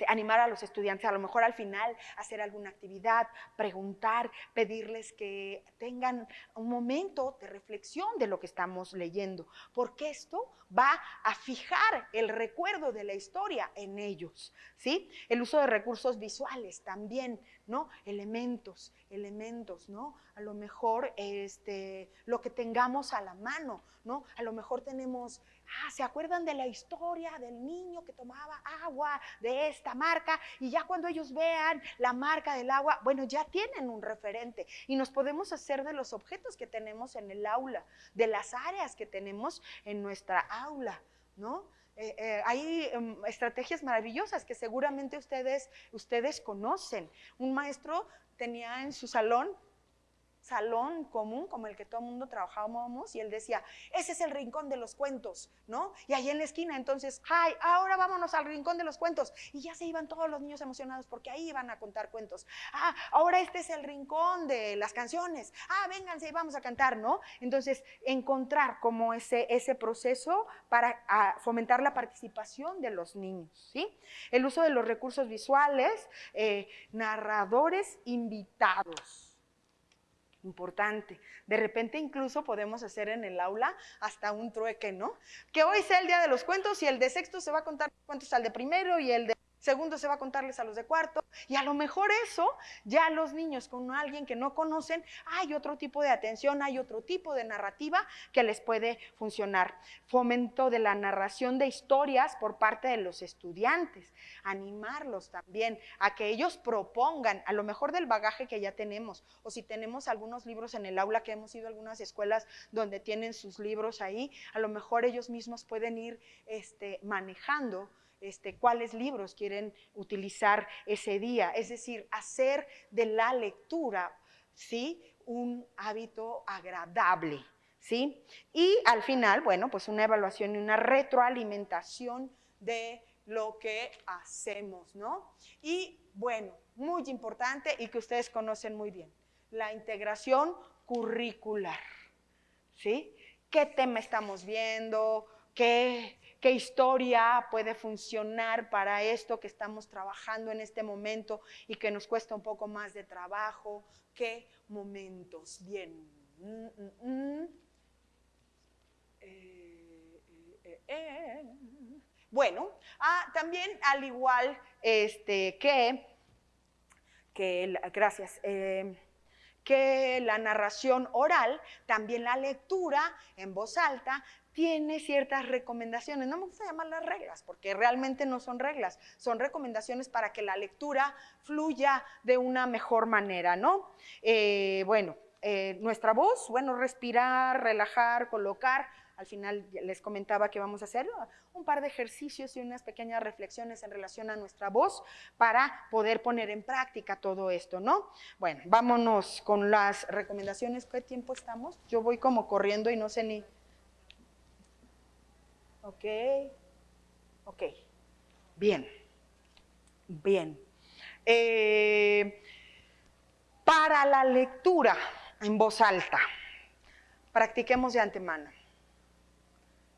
Animar a los estudiantes a lo mejor al final hacer alguna actividad, preguntar, pedirles que tengan un momento de reflexión de lo que estamos leyendo, porque esto va a fijar el recuerdo de la historia en ellos, ¿sí? El uso de recursos visuales también, ¿no? Elementos, ¿no? A lo mejor lo que tengamos a la mano, ¿no? A lo mejor tenemos, ¿se acuerdan de la historia del niño que tomaba agua de esta marca? Y ya cuando ellos vean la marca del agua, bueno, ya tienen un referente y nos podemos hacer de los objetos que tenemos en el aula, de las áreas que tenemos en nuestra aula, ¿no? Hay estrategias maravillosas que seguramente ustedes conocen. Un maestro tenía en su salón común, como el que todo el mundo trabajábamos, y él decía, ese es el rincón de los cuentos, ¿no? Y ahí en la esquina, entonces, ¡ay, ahora vámonos al rincón de los cuentos! Y ya se iban todos los niños emocionados porque ahí iban a contar cuentos. Ahora este es el rincón de las canciones. Vénganse y vamos a cantar, ¿no? Entonces, encontrar como ese proceso para fomentar la participación de los niños, ¿sí? El uso de los recursos visuales, narradores invitados. Importante. De repente incluso podemos hacer en el aula hasta un trueque, ¿no? Que hoy sea el día de los cuentos y el de sexto se va a contar cuentos al de primero y el de segundo se va a contarles a los de cuarto, y a lo mejor eso, ya los niños con alguien que no conocen, hay otro tipo de atención, hay otro tipo de narrativa que les puede funcionar. Fomento de la narración de historias por parte de los estudiantes, animarlos también a que ellos propongan, a lo mejor del bagaje que ya tenemos, o si tenemos algunos libros en el aula, que hemos ido a algunas escuelas donde tienen sus libros ahí, a lo mejor ellos mismos pueden ir manejando cuáles libros quieren utilizar ese día, es decir, hacer de la lectura, ¿sí?, un hábito agradable, ¿sí? Y al final, bueno, pues una evaluación y una retroalimentación de lo que hacemos, ¿no? Y bueno, muy importante y que ustedes conocen muy bien, la integración curricular, ¿sí? ¿Qué tema estamos viendo? ¿Qué qué historia puede funcionar para esto que estamos trabajando en este momento y que nos cuesta un poco más de trabajo, qué momentos. Bien. Bueno, también al igual gracias, que la narración oral, también la lectura en voz alta tiene ciertas recomendaciones. No me gusta llamarlas reglas, porque realmente no son reglas, son recomendaciones para que la lectura fluya de una mejor manera, ¿no? Nuestra voz, respirar, relajar, colocar. Al final les comentaba que vamos a hacer un par de ejercicios y unas pequeñas reflexiones en relación a nuestra voz para poder poner en práctica todo esto, ¿no? Bueno, vámonos con las recomendaciones. ¿Qué tiempo estamos? Yo voy como corriendo y no sé ni... Ok. Bien. Para la lectura en voz alta, practiquemos de antemano.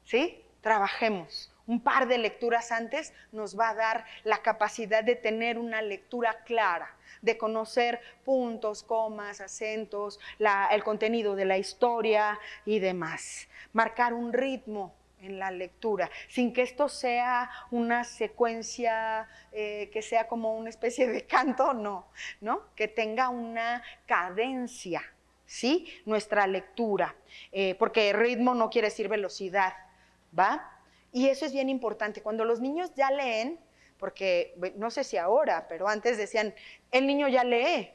¿Sí? Trabajemos. Un par de lecturas antes nos va a dar la capacidad de tener una lectura clara, de conocer puntos, comas, acentos, el contenido de la historia y demás. Marcar un ritmo en la lectura, sin que esto sea una secuencia que sea como una especie de canto, no, que tenga una cadencia, ¿sí? Nuestra lectura, porque ritmo no quiere decir velocidad, ¿va? Y eso es bien importante. Cuando los niños ya leen, porque no sé si ahora, pero antes decían, el niño ya lee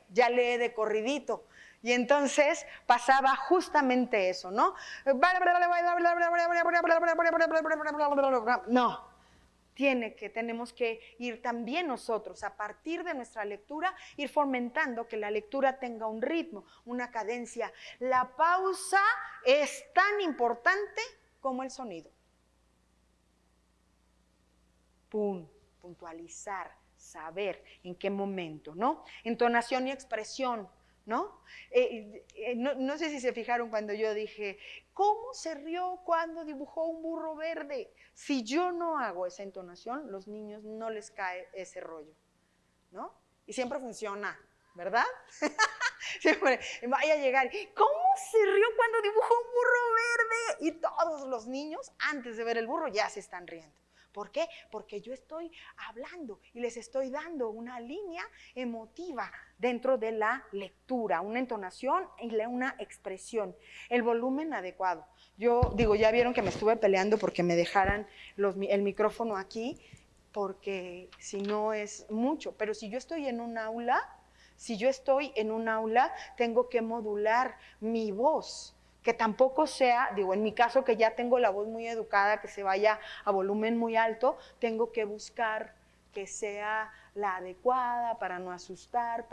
de corridito. Y entonces pasaba justamente eso, ¿no? No, tenemos que ir también nosotros, a partir de nuestra lectura, ir fomentando que la lectura tenga un ritmo, una cadencia. La pausa es tan importante como el sonido. Puntualizar, saber en qué momento, ¿no? Entonación y expresión, ¿no? No sé si se fijaron cuando yo dije, ¿cómo se rió cuando dibujó un burro verde? Si yo no hago esa entonación, los niños no les cae ese rollo, ¿no? Y siempre funciona, ¿verdad? Siempre vaya a llegar, ¿cómo se rió cuando dibujó un burro verde? Y todos los niños, antes de ver el burro, ya se están riendo. ¿Por qué? Porque yo estoy hablando y les estoy dando una línea emotiva dentro de la lectura, una entonación y una expresión, el volumen adecuado. Yo digo, ya vieron que me estuve peleando porque me dejaran el micrófono aquí, porque si no es mucho, pero si yo estoy en un aula, tengo que modular mi voz, que tampoco sea, digo, en mi caso que ya tengo la voz muy educada, que se vaya a volumen muy alto, tengo que buscar que sea la adecuada para no asustar,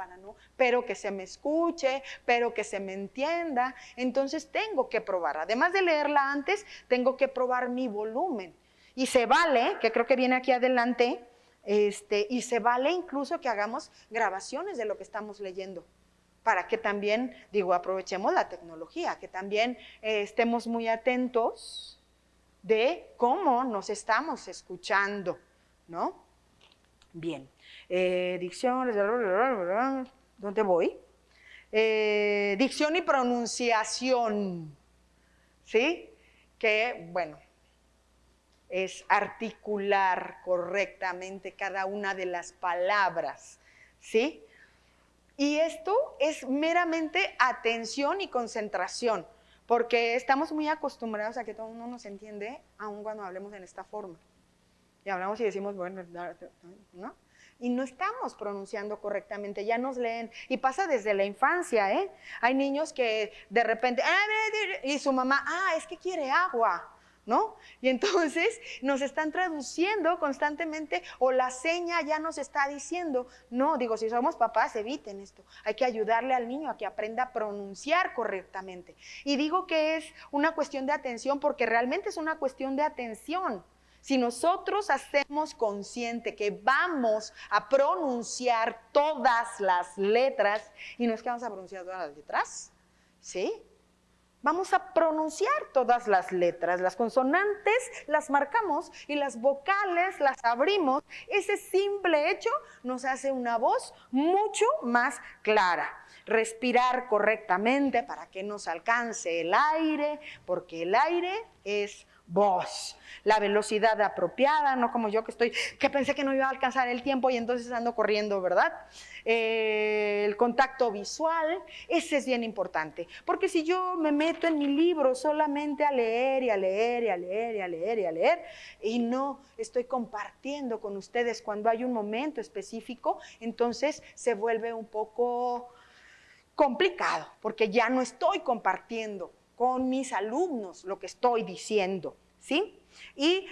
pero que se me escuche, pero que se me entienda. Entonces tengo que probar, además de leerla antes, tengo que probar mi volumen. Y se vale, que creo que viene aquí adelante, y se vale incluso que hagamos grabaciones de lo que estamos leyendo, para que también, aprovechemos la tecnología, que también estemos muy atentos de cómo nos estamos escuchando, ¿no? Bien, dicción, ¿dónde voy? Dicción y pronunciación, ¿sí? Que, es articular correctamente cada una de las palabras, ¿sí? Y esto es meramente atención y concentración, porque estamos muy acostumbrados a que todo el mundo nos entiende, aun cuando hablemos en esta forma. Y hablamos y decimos, ¿no? Y no estamos pronunciando correctamente, ya nos leen. Y pasa desde la infancia, ¿eh? Hay niños que de repente, y su mamá, es que quiere agua, ¿no? Y entonces nos están traduciendo constantemente, o la seña ya nos está diciendo, no, si somos papás, eviten esto, hay que ayudarle al niño a que aprenda a pronunciar correctamente. Y digo que es una cuestión de atención porque realmente es una cuestión de atención. Si nosotros hacemos consciente que vamos a pronunciar todas las letras, y no es que vamos a pronunciar todas las letras, ¿sí? Vamos a pronunciar todas las letras, las consonantes las marcamos y las vocales las abrimos. Ese simple hecho nos hace una voz mucho más clara. Respirar correctamente para que nos alcance el aire, porque el aire es voz. La velocidad apropiada, no como yo que pensé que no iba a alcanzar el tiempo y entonces ando corriendo, ¿verdad? El contacto visual, ese es bien importante, porque si yo me meto en mi libro solamente a leer y a leer y a leer y a leer y a leer y no estoy compartiendo con ustedes cuando hay un momento específico, entonces se vuelve un poco complicado, porque ya no estoy compartiendo con mis alumnos lo que estoy diciendo, ¿sí? Y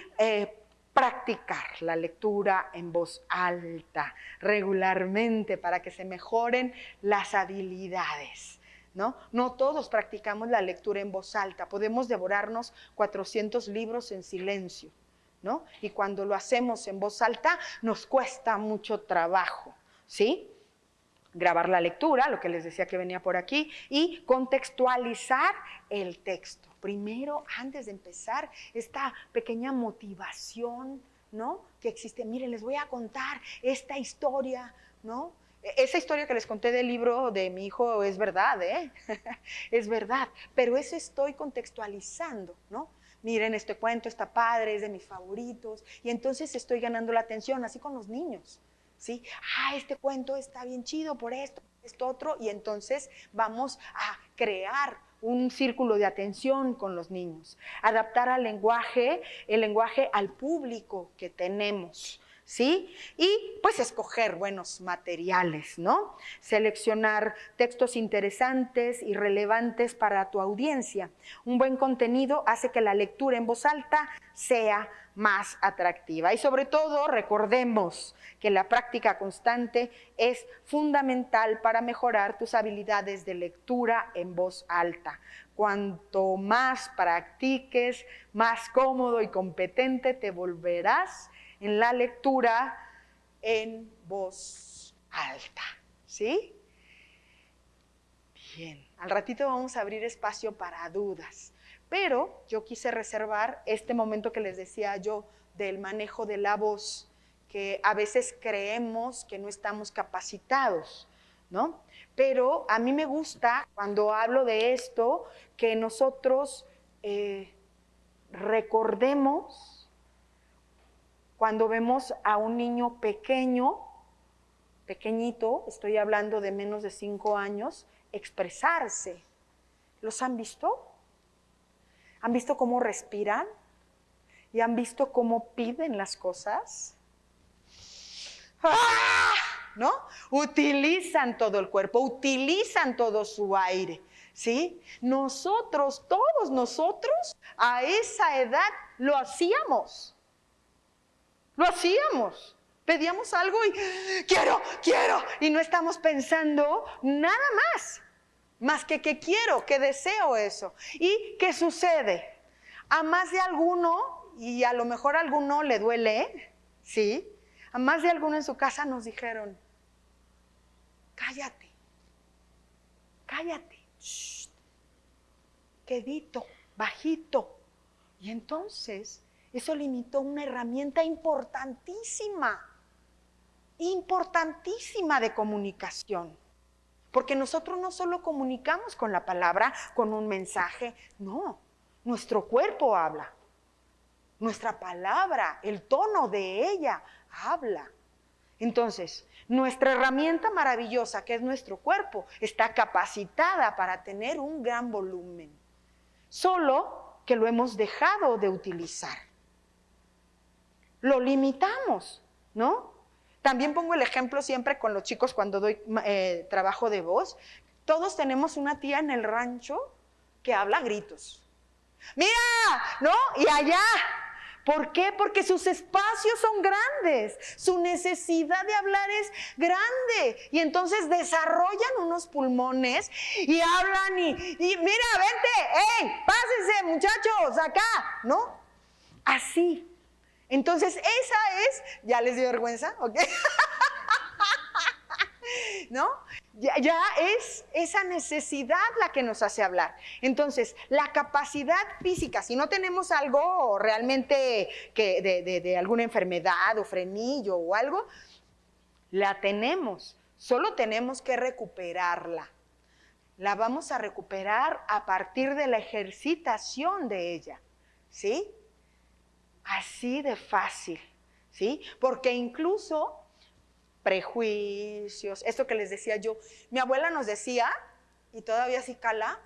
practicar la lectura en voz alta regularmente para que se mejoren las habilidades, ¿no? No todos practicamos la lectura en voz alta, podemos devorarnos 400 libros en silencio, ¿no? Y cuando lo hacemos en voz alta nos cuesta mucho trabajo, ¿sí? Grabar la lectura, lo que les decía que venía por aquí, y contextualizar el texto. Primero, antes de empezar, esta pequeña motivación, ¿no? Que existe. Miren, les voy a contar esta historia, ¿no? Esa historia que les conté del libro de mi hijo es verdad, ¿eh? Es verdad, pero eso estoy contextualizando, ¿no? Miren, este cuento está padre, es de mis favoritos, y entonces estoy ganando la atención, así con los niños, ¿sí? Este cuento está bien chido por esto otro, y entonces vamos a crear un círculo de atención con los niños, adaptar el lenguaje al público que tenemos, ¿sí? Y pues escoger buenos materiales, ¿no? Seleccionar textos interesantes y relevantes para tu audiencia. Un buen contenido hace que la lectura en voz alta sea más atractiva. Y sobre todo, recordemos que la práctica constante es fundamental para mejorar tus habilidades de lectura en voz alta. Cuanto más practiques, más cómodo y competente te volverás en la lectura en voz alta, ¿sí? Bien, al ratito vamos a abrir espacio para dudas, pero yo quise reservar este momento que les decía yo del manejo de la voz, que a veces creemos que no estamos capacitados, ¿no? Pero a mí me gusta, cuando hablo de esto, que nosotros recordemos cuando vemos a un niño pequeñito, estoy hablando de menos de 5 años, expresarse. ¿Los han visto? ¿Han visto cómo respiran? ¿Y han visto cómo piden las cosas? ¡Ah! ¿No? Utilizan todo el cuerpo, utilizan todo su aire, ¿sí? Todos nosotros, a esa edad lo hacíamos. Pedíamos algo y quiero, y no estamos pensando nada más que quiero, que deseo eso. ¿Y qué sucede? A más de alguno, y a lo mejor a alguno le duele, ¿sí? A más de alguno en su casa nos dijeron, cállate, shh, quedito, bajito. Y entonces eso limitó una herramienta importantísima de comunicación. Porque nosotros no solo comunicamos con la palabra, con un mensaje, no, nuestro cuerpo habla, nuestra palabra, el tono de ella habla. Entonces, nuestra herramienta maravillosa, que es nuestro cuerpo, está capacitada para tener un gran volumen, solo que lo hemos dejado de utilizar. Lo limitamos, ¿no? También pongo el ejemplo siempre con los chicos cuando doy trabajo de voz. Todos tenemos una tía en el rancho que habla a gritos. ¡Mira! ¿No? Y allá. ¿Por qué? Porque sus espacios son grandes, su necesidad de hablar es grande y entonces desarrollan unos pulmones y hablan y mira, vente, ¡hey! Pásense muchachos, acá, ¿no? Así. Entonces esa es, ¿ya les dio vergüenza? ¿Ok? ¿no? Ya es esa necesidad la que nos hace hablar. Entonces, la capacidad física, si no tenemos algo realmente de alguna enfermedad o frenillo o algo, la tenemos, solo tenemos que recuperarla. La vamos a recuperar a partir de la ejercitación de ella, ¿sí? Así de fácil, ¿sí? Porque incluso prejuicios, esto que les decía yo, mi abuela nos decía, y todavía sí cala,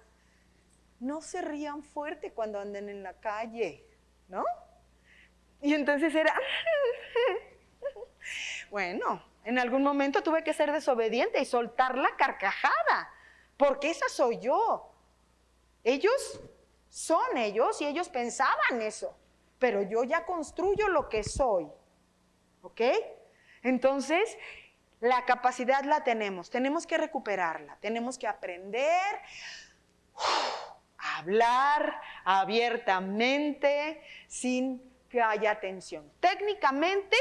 no se rían fuerte cuando anden en la calle, ¿no? Y entonces era, bueno, en algún momento tuve que ser desobediente y soltar la carcajada, porque esa soy yo. Ellos son ellos y ellos pensaban eso, pero yo ya construyo lo que soy, ¿ok? Entonces, la capacidad la tenemos que recuperarla, tenemos que aprender a hablar abiertamente sin que haya tensión. Técnicamente,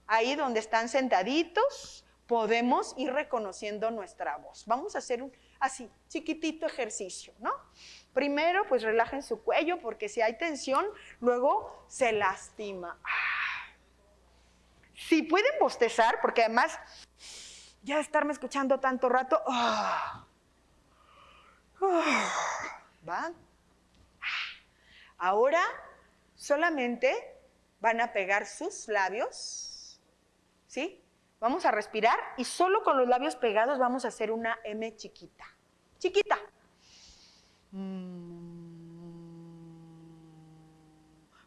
ahí donde están sentaditos, podemos ir reconociendo nuestra voz. Vamos a hacer un así, chiquitito ejercicio, ¿no? Primero, pues relajen su cuello, porque si hay tensión, luego se lastima. Si pueden bostezar, porque además ya estarme escuchando tanto rato, ¿va? Ahora solamente van a pegar sus labios, ¿sí? Vamos a respirar y solo con los labios pegados vamos a hacer una M chiquita, chiquita.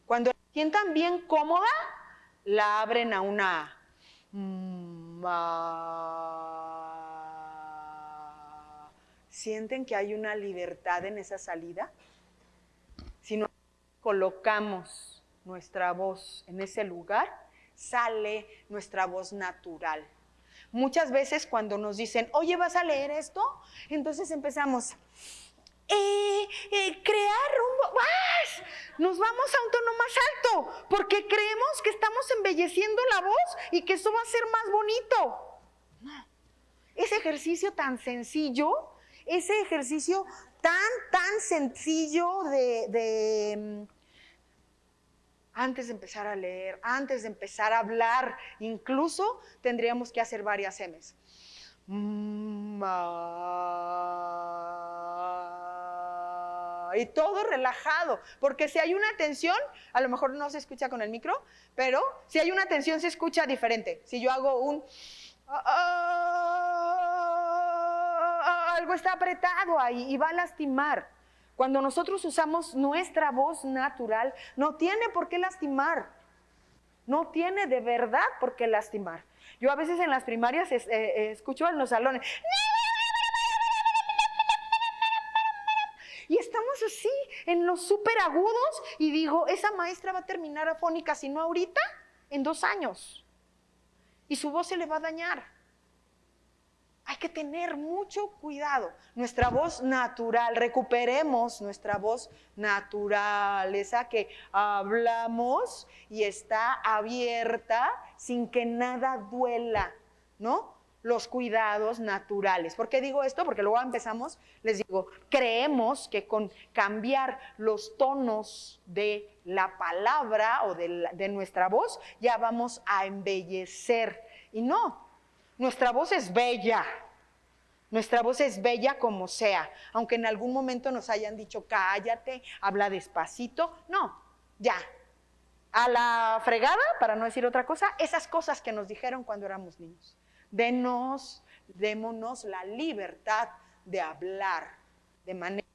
Cuando la sientan bien cómoda, la abren a una ¿Sienten que hay una libertad en esa salida? Si nos colocamos nuestra voz en ese lugar, sale nuestra voz natural. Muchas veces cuando nos dicen, oye, ¿vas a leer esto? Entonces empezamos, crear rumbo, nos vamos a un tono más alto, porque creemos que estamos embelleciendo la voz y que eso va a ser más bonito. No. Ese ejercicio tan sencillo, ese ejercicio tan sencillo de antes de empezar a leer, antes de empezar a hablar, incluso tendríamos que hacer varias M's. Y todo relajado, porque si hay una tensión, a lo mejor no se escucha con el micro, pero si hay una tensión se escucha diferente. Si yo hago un algo está apretado ahí y va a lastimar. Cuando nosotros usamos nuestra voz natural, no tiene por qué lastimar. No tiene de verdad por qué lastimar. Yo a veces en las primarias escucho en los salones. Y estamos así, en los súper agudos, y digo, esa maestra va a terminar afónica, si no ahorita, en 2 años. Y su voz se le va a dañar. Hay que tener mucho cuidado. Nuestra voz natural, recuperemos nuestra voz natural, esa que hablamos y está abierta sin que nada duela, ¿no? Los cuidados naturales. ¿Por qué digo esto? Porque luego empezamos, les digo, creemos que con cambiar los tonos de la palabra o de nuestra voz ya vamos a embellecer. Y no, nuestra voz es bella. Nuestra voz es bella como sea, aunque en algún momento nos hayan dicho cállate, habla despacito. No, ya. A la fregada, para no decir otra cosa, esas cosas que nos dijeron cuando éramos niños. Démonos la libertad de hablar de manera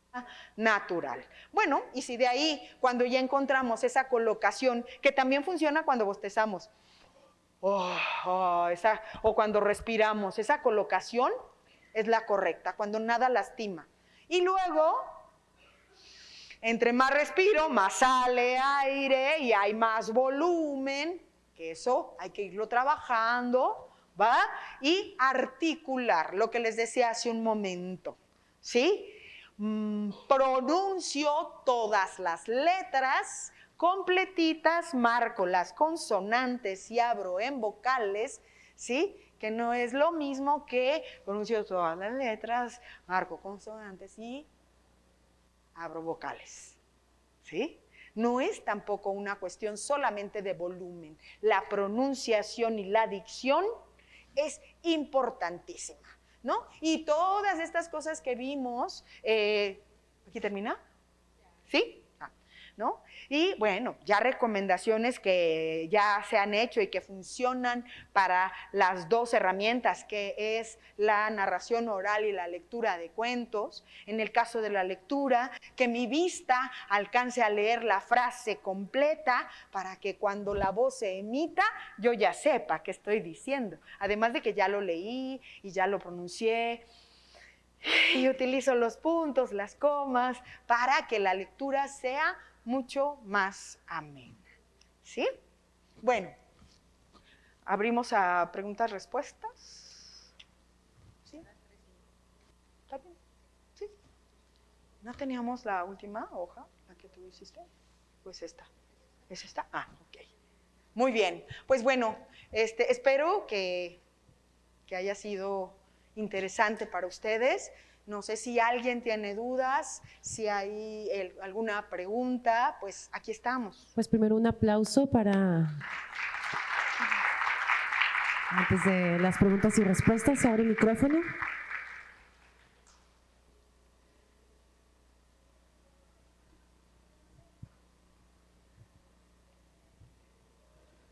natural. Bueno, y si de ahí, cuando ya encontramos esa colocación, que también funciona cuando bostezamos, o cuando respiramos, esa colocación es la correcta, cuando nada lastima. Y luego, entre más respiro, más sale aire y hay más volumen, que eso hay que irlo trabajando, ¿va? Y articular, lo que les decía hace un momento, ¿sí? Pronuncio todas las letras completitas, marco las consonantes y abro en vocales ¿sí? Que no es lo mismo que pronuncio todas las letras, marco consonantes y abro vocales, ¿sí? No es tampoco una cuestión solamente de volumen. La pronunciación y la dicción es importantísima, ¿no? Y todas estas cosas que vimos, ¿aquí termina? ¿Sí? ¿No? Y bueno, ya recomendaciones que ya se han hecho y que funcionan para las dos herramientas, que es la narración oral y la lectura de cuentos. En el caso de la lectura, que mi vista alcance a leer la frase completa para que cuando la voz se emita, yo ya sepa qué estoy diciendo. Además de que ya lo leí y ya lo pronuncié, y utilizo los puntos, las comas, para que la lectura sea mucho más amena, ¿sí? Bueno, abrimos a preguntas-respuestas. ¿Sí? ¿Está bien? ¿Sí? ¿No teníamos la última hoja, la que tú hiciste? Pues esta. ¿Es esta? Ah, ok. Muy bien. Pues bueno, espero que haya sido interesante para ustedes. No sé si alguien tiene dudas, si hay alguna pregunta, pues aquí estamos. Pues primero un aplauso para, antes de las preguntas y respuestas, se abre el micrófono.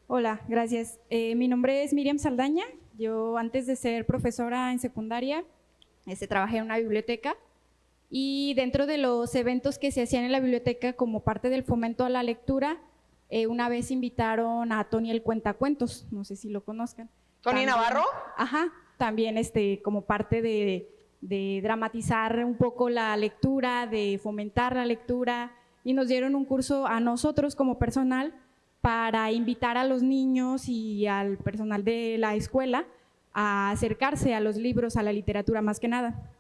Hola, gracias. Mi nombre es Miriam Saldaña. Yo antes de ser profesora en secundaria, trabajé en una biblioteca y dentro de los eventos que se hacían en la biblioteca como parte del fomento a la lectura, una vez invitaron a Tony el Cuentacuentos, no sé si lo conozcan. ¿Tony Navarro? Ajá, también como parte de dramatizar un poco la lectura, de fomentar la lectura, y nos dieron un curso a nosotros como personal para invitar a los niños y al personal de la escuela a acercarse a los libros, a la literatura más que nada.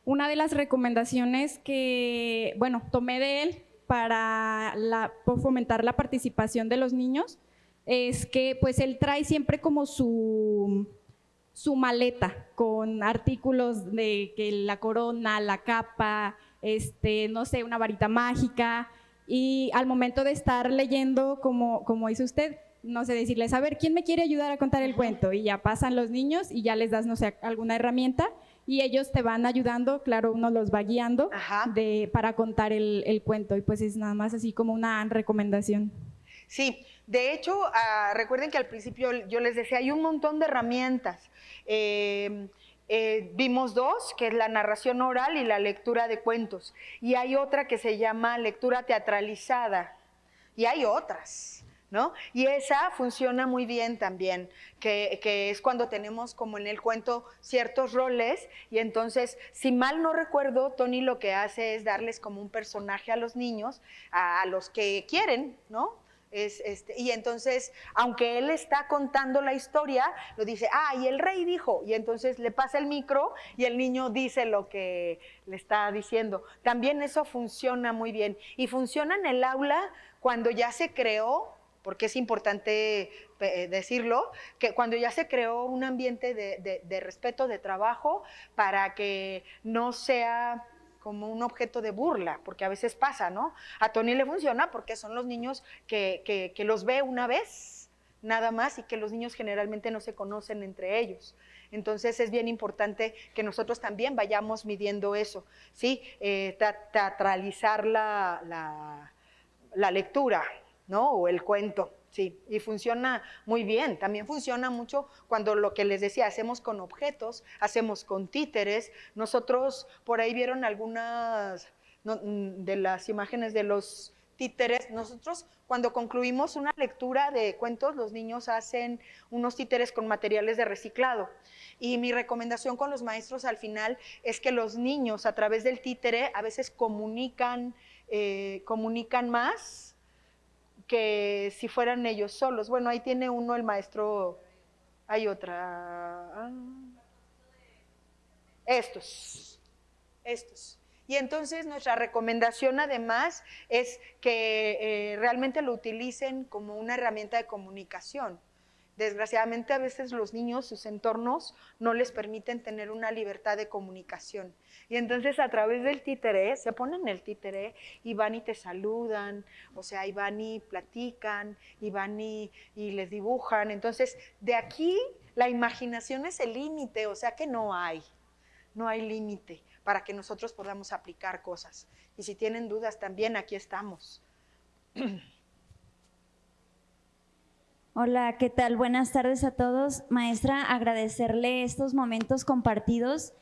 Una de las recomendaciones que, bueno, tomé de él para fomentar la participación de los niños es que pues él trae siempre como su maleta con artículos de que la corona, la capa, no sé, una varita mágica, y al momento de estar leyendo, como dice usted, no sé, decirles, a ver, ¿quién me quiere ayudar a contar el cuento? Y ya pasan los niños y ya les das, no sé, alguna herramienta y ellos te van ayudando, claro, uno los va guiando para contar el cuento, y pues es nada más así como una recomendación. Sí, de hecho, recuerden que al principio yo les decía, hay un montón de herramientas. Vimos dos, que es la narración oral y la lectura de cuentos. Y hay otra que se llama lectura teatralizada. Y hay otras, ¿no? Y esa funciona muy bien también, que es cuando tenemos como en el cuento ciertos roles, y entonces, si mal no recuerdo, Tony lo que hace es darles como un personaje a los niños, a los que quieren, ¿no? Y entonces, aunque él está contando la historia, lo dice, y el rey dijo, y entonces le pasa el micro y el niño dice lo que le está diciendo. También eso funciona muy bien, y funciona en el aula cuando ya se creó, porque es importante decirlo, que cuando ya se creó un ambiente de respeto, de trabajo, para que no sea como un objeto de burla, porque a veces pasa, ¿no? A Tony le funciona porque son los niños que los ve una vez, nada más, y que los niños generalmente no se conocen entre ellos. Entonces es bien importante que nosotros también vayamos midiendo eso, ¿sí? Teatralizar la lectura, ¿no? O el cuento. Sí, y funciona muy bien. También funciona mucho cuando, lo que les decía, hacemos con objetos, hacemos con títeres. Nosotros, por ahí vieron algunas de las imágenes de los títeres. Nosotros, cuando concluimos una lectura de cuentos, los niños hacen unos títeres con materiales de reciclado. Y mi recomendación con los maestros al final es que los niños, a través del títere, a veces comunican más que si fueran ellos solos. Bueno, ahí tiene uno el maestro, hay otra. Estos. Y entonces nuestra recomendación además es que realmente lo utilicen como una herramienta de comunicación. Desgraciadamente a veces los niños, sus entornos no les permiten tener una libertad de comunicación. Y entonces a través del títere, se ponen el títere y van y te saludan, o sea, y van y platican, y van y les dibujan. Entonces, de aquí la imaginación es el límite, o sea que no hay límite para que nosotros podamos aplicar cosas. Y si tienen dudas también, aquí estamos. Hola, ¿qué tal? Buenas tardes a todos. Maestra, agradecerle estos momentos compartidos.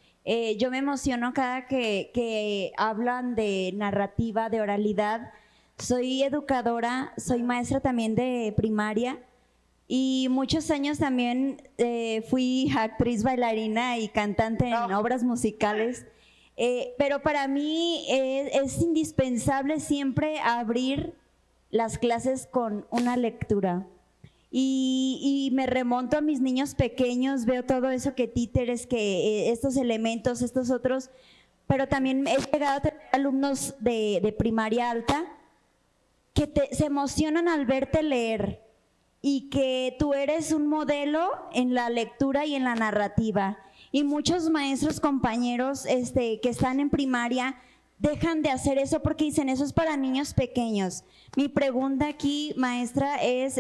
Yo me emociono cada que hablan de narrativa, de oralidad. Soy educadora, soy maestra también de primaria y muchos años también fui actriz, bailarina y cantante en obras musicales. Pero para mí es indispensable siempre abrir las clases con una lectura. Y me remonto a mis niños pequeños, veo todo eso que títeres, que estos elementos, estos otros, pero también he llegado a tener alumnos de primaria alta que se emocionan al verte leer y que tú eres un modelo en la lectura y en la narrativa. Y muchos maestros, compañeros que están en primaria dejan de hacer eso porque dicen, eso es para niños pequeños. Mi pregunta aquí, maestra, es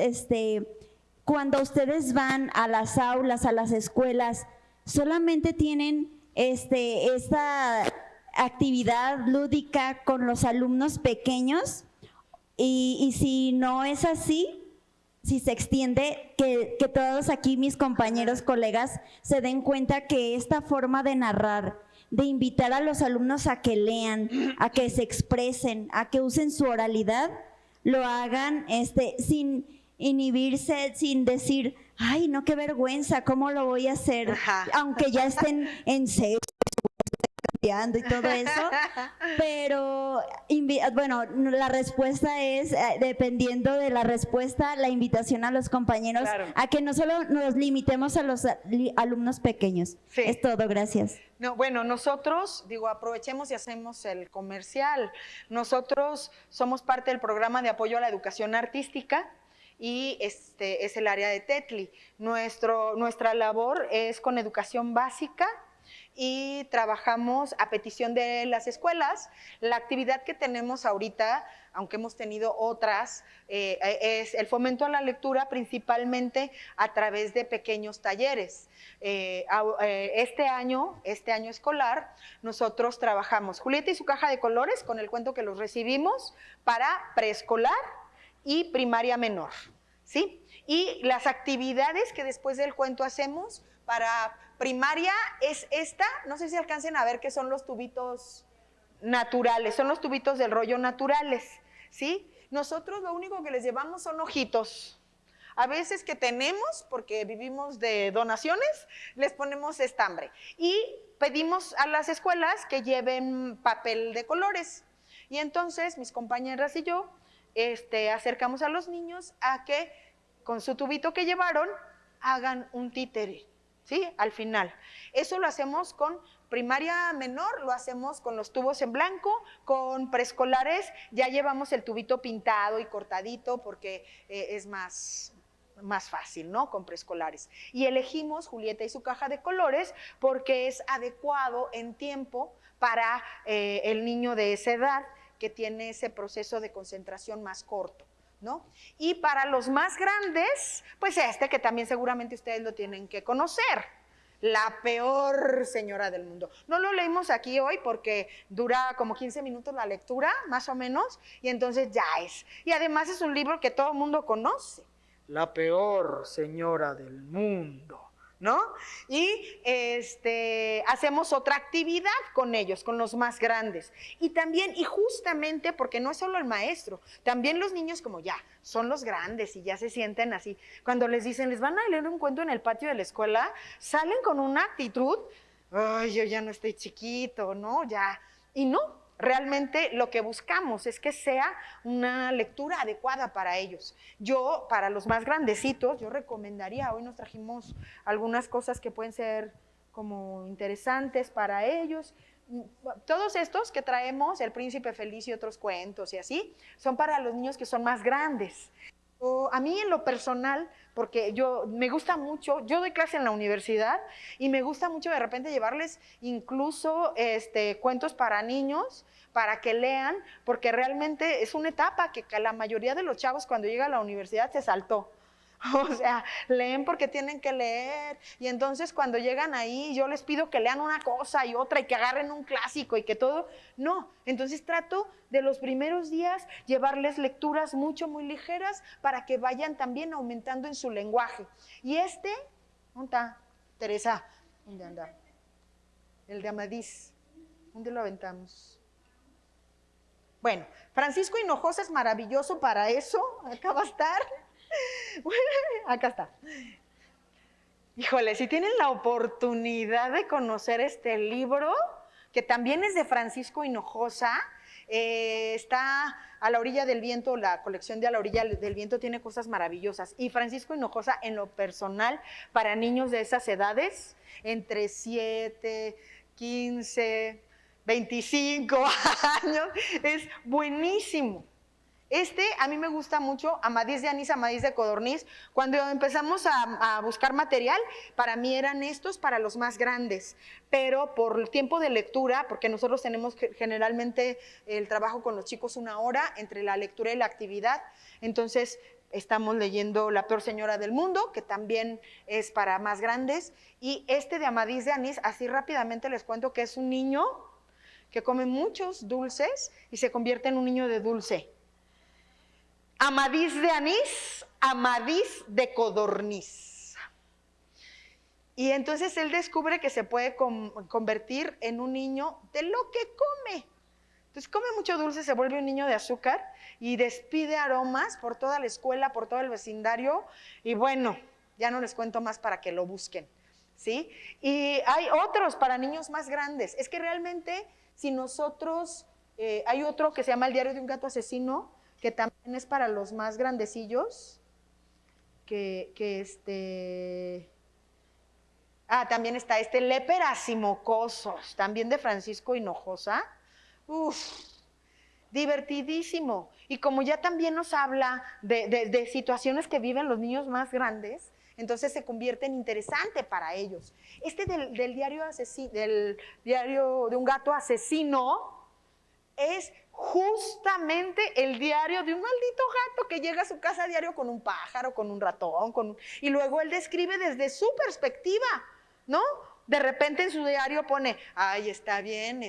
cuando ustedes van a las aulas, a las escuelas, ¿solamente tienen esta actividad lúdica con los alumnos pequeños? Y si no es así, si se extiende, que todos aquí mis compañeros, colegas, se den cuenta que esta forma de narrar, de invitar a los alumnos a que lean, a que se expresen, a que usen su oralidad, lo hagan sin inhibirse, sin decir, ay, no, qué vergüenza, ¿cómo lo voy a hacer? Ajá. Aunque ya estén en sexo y todo eso, pero bueno, la respuesta es, dependiendo de la respuesta, la invitación a los compañeros, claro, a que no solo nos limitemos a los alumnos pequeños. Sí. Es todo, gracias. No, bueno, nosotros, aprovechemos y hacemos el comercial. Nosotros somos parte del programa de apoyo a la educación artística y es el área de TETLI. Nuestra labor es con educación básica y trabajamos a petición de las escuelas. La actividad que tenemos ahorita, aunque hemos tenido otras, es el fomento a la lectura principalmente a través de pequeños talleres. Este año escolar, nosotros trabajamos Julieta y su caja de colores, con el cuento que los recibimos, para preescolar y primaria menor, ¿sí? Y las actividades que después del cuento hacemos para primaria es esta, no sé si alcancen a ver que son los tubitos naturales, son los tubitos del rollo naturales, ¿sí? Nosotros lo único que les llevamos son ojitos. A veces que tenemos, porque vivimos de donaciones, les ponemos estambre. Y pedimos a las escuelas que lleven papel de colores. Y entonces mis compañeras y yo acercamos a los niños a que con su tubito que llevaron hagan un títere, ¿sí? Al final. Eso lo hacemos con primaria menor, lo hacemos con los tubos en blanco, con preescolares ya llevamos el tubito pintado y cortadito porque es más fácil, ¿no? Con preescolares. Y elegimos Julieta y su caja de colores porque es adecuado en tiempo para el niño de esa edad que tiene ese proceso de concentración más corto, ¿no? Y para los más grandes, pues que también seguramente ustedes lo tienen que conocer, La peor señora del mundo. No lo leímos aquí hoy porque dura como 15 minutos la lectura, más o menos, y entonces ya es. Y además es un libro que todo el mundo conoce. La peor señora del mundo, ¿no? Y hacemos otra actividad con ellos, con los más grandes. Y también, y justamente, porque no es solo el maestro, también los niños como ya son los grandes y ya se sienten así. Cuando les dicen, les van a leer un cuento en el patio de la escuela, salen con una actitud, ay, yo ya no estoy chiquito, ¿no? Ya. Y no. Realmente lo que buscamos es que sea una lectura adecuada para ellos. Yo, para los más grandecitos, yo recomendaría, hoy nos trajimos algunas cosas que pueden ser como interesantes para ellos. Todos estos que traemos, El Príncipe Feliz y otros cuentos y así, son para los niños que son más grandes. A mí en lo personal, porque me gusta mucho, yo doy clase en la universidad y me gusta mucho de repente llevarles incluso cuentos para niños, para que lean, porque realmente es una etapa que la mayoría de los chavos cuando llega a la universidad se saltó. O sea, leen porque tienen que leer y entonces cuando llegan ahí yo les pido que lean una cosa y otra y que agarren un clásico y que todo, no, entonces trato de los primeros días llevarles lecturas muy ligeras para que vayan también aumentando en su lenguaje. Y ¿dónde está? Teresa, ¿dónde anda? El de Amadís, ¿dónde lo aventamos? Bueno, Francisco Hinojosa es maravilloso para eso, acá va a estar. Acá está. Híjole, si tienen la oportunidad de conocer este libro, que también es de Francisco Hinojosa, está A la orilla del viento, la colección de A la orilla del viento tiene cosas maravillosas. Y Francisco Hinojosa, en lo personal, para niños de esas edades, entre 7, 15, 25 años, es buenísimo. A mí me gusta mucho, Amadís de Anís, Amadís de Codorniz. Cuando empezamos a buscar material, para mí eran estos para los más grandes, pero por el tiempo de lectura, porque nosotros tenemos generalmente el trabajo con los chicos 1 hora entre la lectura y la actividad, entonces estamos leyendo La peor señora del mundo, que también es para más grandes, y de Amadís de Anís, así rápidamente les cuento que es un niño que come muchos dulces y se convierte en un niño de dulce. Amadís de Anís, Amadís de Codorniz. Y entonces él descubre que se puede convertir en un niño de lo que come. Entonces come mucho dulce, se vuelve un niño de azúcar y despide aromas por toda la escuela, por todo el vecindario. Y bueno, ya no les cuento más para que lo busquen, ¿sí? Y hay otros para niños más grandes. Es que realmente si nosotros, hay otro que se llama El diario de un gato asesino, que también es para los más grandecillos, también está Léperas y mocosos, también de Francisco Hinojosa, divertidísimo, y como ya también nos habla de situaciones que viven los niños más grandes, entonces se convierte en interesante para ellos. Del diario de un gato asesino, es justamente el diario de un maldito gato que llega a su casa a diario con un pájaro, con un ratón, y luego él describe desde su perspectiva, ¿no? De repente en su diario pone, ay, está bien,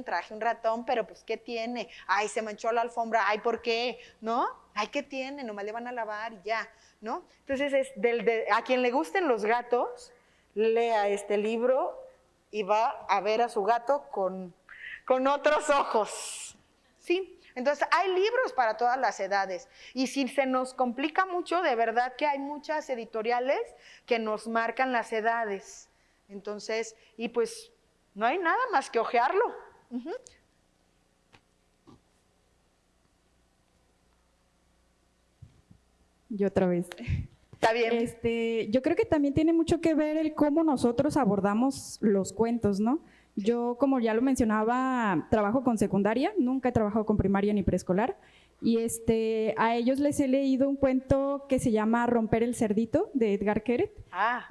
traje un ratón, pero pues, ¿qué tiene? Ay, se manchó la alfombra, ay, ¿por qué? ¿No? Ay, ¿qué tiene? Nomás le van a lavar y ya, ¿no? Entonces, a quien le gusten los gatos, lea este libro y va a ver a su gato con otros ojos, ¿sí? Entonces, hay libros para todas las edades. Y si se nos complica mucho, de verdad que hay muchas editoriales que nos marcan las edades. Entonces, y pues, no hay nada más que hojearlo. Yo otra vez. Está bien. Yo creo que también tiene mucho que ver el cómo nosotros abordamos los cuentos, ¿no? Yo, como ya lo mencionaba, trabajo con secundaria, nunca he trabajado con primaria ni preescolar, y a ellos les he leído un cuento que se llama Romper el cerdito, de Edgar Queret,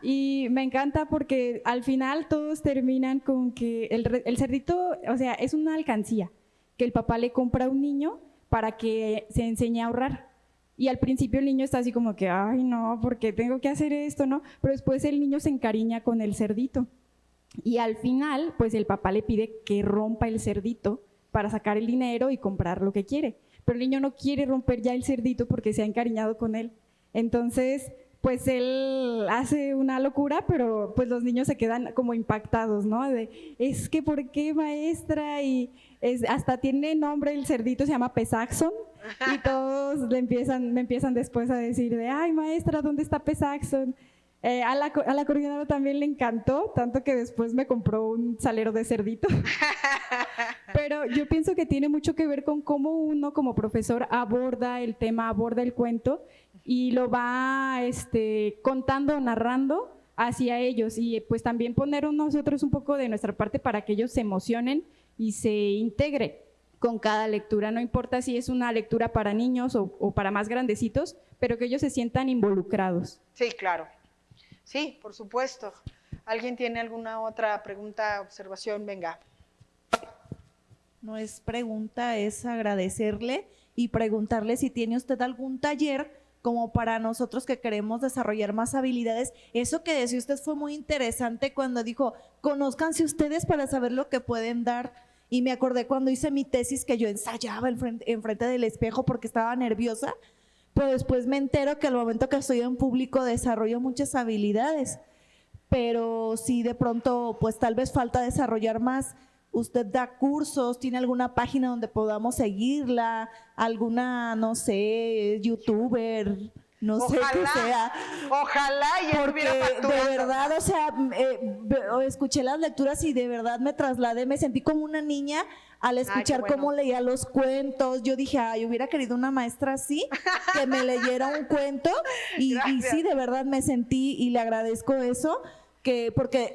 y me encanta porque al final todos terminan con que el cerdito, o sea, es una alcancía que el papá le compra a un niño para que se enseñe a ahorrar. Y al principio el niño está así como que, ay no, ¿por qué tengo que hacer esto, no? Pero después el niño se encariña con el cerdito. Y al final, pues el papá le pide que rompa el cerdito para sacar el dinero y comprar lo que quiere. Pero el niño no quiere romper ya el cerdito porque se ha encariñado con él. Entonces, pues él hace una locura, pero pues los niños se quedan como impactados, ¿no? Es que ¿por qué, maestra? Y hasta tiene nombre el cerdito, se llama Pesaxon. Y todos me empiezan después a decir ay, maestra, ¿dónde está Pesaxon? A la coordinadora también le encantó, tanto que después me compró un salero de cerdito. Pero yo pienso que tiene mucho que ver con cómo uno como profesor aborda el tema, aborda el cuento y lo va contando, narrando hacia ellos, y pues también poner nosotros un poco de nuestra parte para que ellos se emocionen y se integren. con cada lectura, no importa si es una lectura para niños o para más grandecitos, pero que ellos se sientan involucrados. Sí, claro. Sí, por supuesto. ¿Alguien tiene alguna otra pregunta, observación? Venga. No es pregunta, es agradecerle y preguntarle si tiene usted algún taller como para nosotros que queremos desarrollar más habilidades. Eso que decía usted fue muy interesante cuando dijo, conózcanse ustedes para saber lo que pueden dar. Y me acordé cuando hice mi tesis que yo ensayaba enfrente del espejo porque estaba nerviosa, pero después me entero que al momento que estoy en público desarrollo muchas habilidades. Pero sí, de pronto, pues tal vez falta desarrollar más. ¿Usted da cursos? ¿Tiene alguna página donde podamos seguirla? ¿Alguna, no sé, youtuber? No sé qué sea. Ojalá y Porque de verdad, o sea, escuché las lecturas y de verdad me trasladé, me sentí como una niña al escuchar cómo leía los cuentos. Yo dije, ay, hubiera querido una maestra así, que me leyera un cuento y sí, de verdad me sentí y le agradezco eso, porque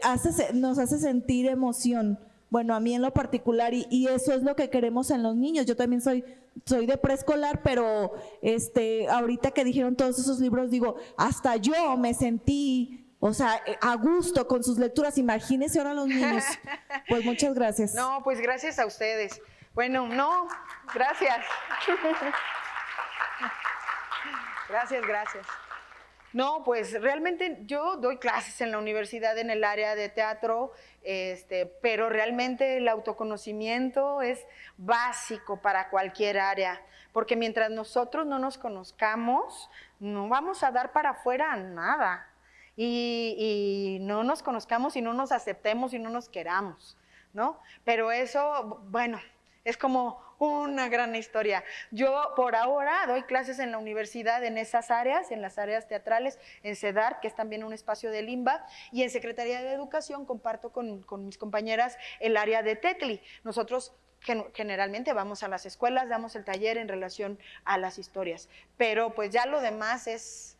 nos hace sentir emoción. Bueno, a mí en lo particular, y eso es lo que queremos en los niños. Yo también soy de preescolar, pero ahorita que dijeron todos esos libros, digo, hasta yo me sentí, o sea, a gusto con sus lecturas. Imagínense ahora los niños. Pues muchas gracias. No, pues gracias a ustedes. Bueno, no, gracias. Gracias. No, pues realmente yo doy clases en la universidad en el área de teatro, pero realmente el autoconocimiento es básico para cualquier área, porque mientras nosotros no nos conozcamos, no vamos a dar para afuera nada. Y no nos conozcamos y no nos aceptemos y no nos queramos, ¿no? Pero eso, bueno, es como una gran historia. Yo por ahora doy clases en la universidad en esas áreas, en las áreas teatrales, en CEDAR, que es también un espacio de Limba, y en Secretaría de Educación comparto con mis compañeras el área de TECLI. Nosotros generalmente vamos a las escuelas, damos el taller en relación a las historias, pero pues ya lo demás es,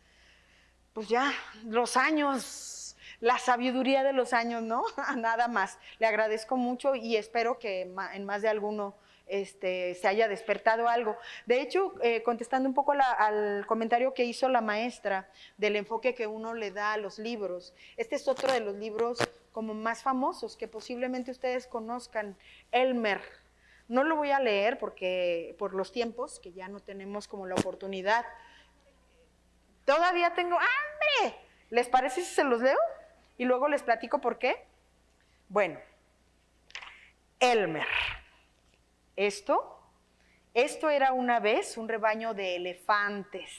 pues ya los años, la sabiduría de los años, ¿no? Nada más. Le agradezco mucho y espero que en más de alguno se haya despertado algo. De hecho, contestando un poco al comentario que hizo la maestra del enfoque que uno le da a los libros, este es otro de los libros como más famosos que posiblemente ustedes conozcan, Elmer. No lo voy a leer porque por los tiempos, que ya no tenemos como la oportunidad. Todavía tengo hambre. ¿Les parece si se los leo? Y luego les platico por qué. Bueno, Elmer. Esto era una vez un rebaño de elefantes.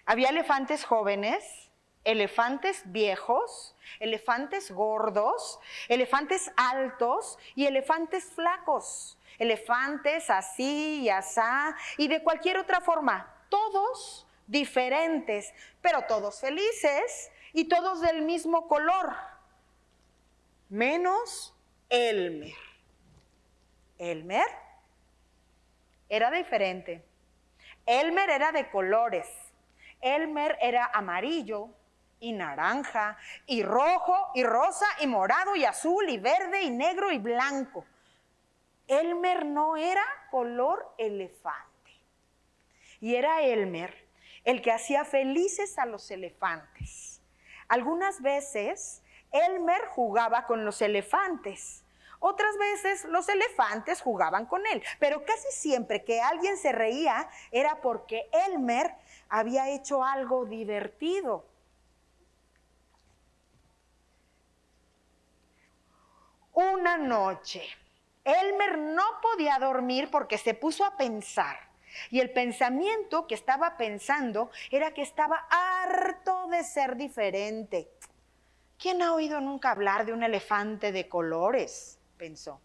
Había elefantes jóvenes, elefantes viejos, elefantes gordos, elefantes altos y elefantes flacos, elefantes así y asá y de cualquier otra forma, todos diferentes, pero todos felices y todos del mismo color, menos Elmer. Elmer era diferente. Elmer era de colores. Elmer era amarillo y naranja y rojo y rosa y morado y azul y verde y negro y blanco. Elmer no era color elefante. Y era Elmer el que hacía felices a los elefantes. Algunas veces Elmer jugaba con los elefantes. Otras veces los elefantes jugaban con él, pero casi siempre que alguien se reía era porque Elmer había hecho algo divertido. Una noche, Elmer no podía dormir porque se puso a pensar, y el pensamiento que estaba pensando era que estaba harto de ser diferente. ¿Quién ha oído nunca hablar de un elefante de colores?, pensó.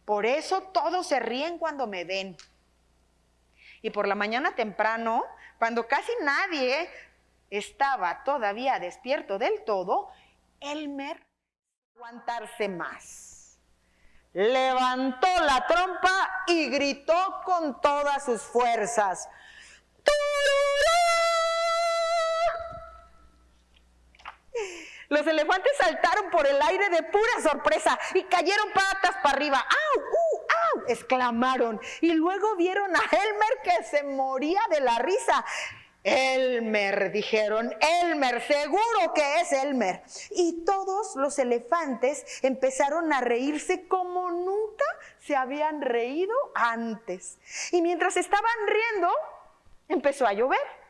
Por eso todos se ríen cuando me ven. Y por la mañana temprano, cuando casi nadie estaba todavía despierto del todo, Elmer no aguantarse más. Levantó la trompa y gritó con todas sus fuerzas: Los elefantes saltaron por el aire de pura sorpresa y cayeron patas para arriba. ¡Au! ¡Au! exclamaron. Y luego vieron a Elmer que se moría de la risa. Elmer, dijeron, Elmer, seguro que es Elmer. Y todos los elefantes empezaron a reírse como nunca se habían reído antes. Y mientras estaban riendo, empezó a llover.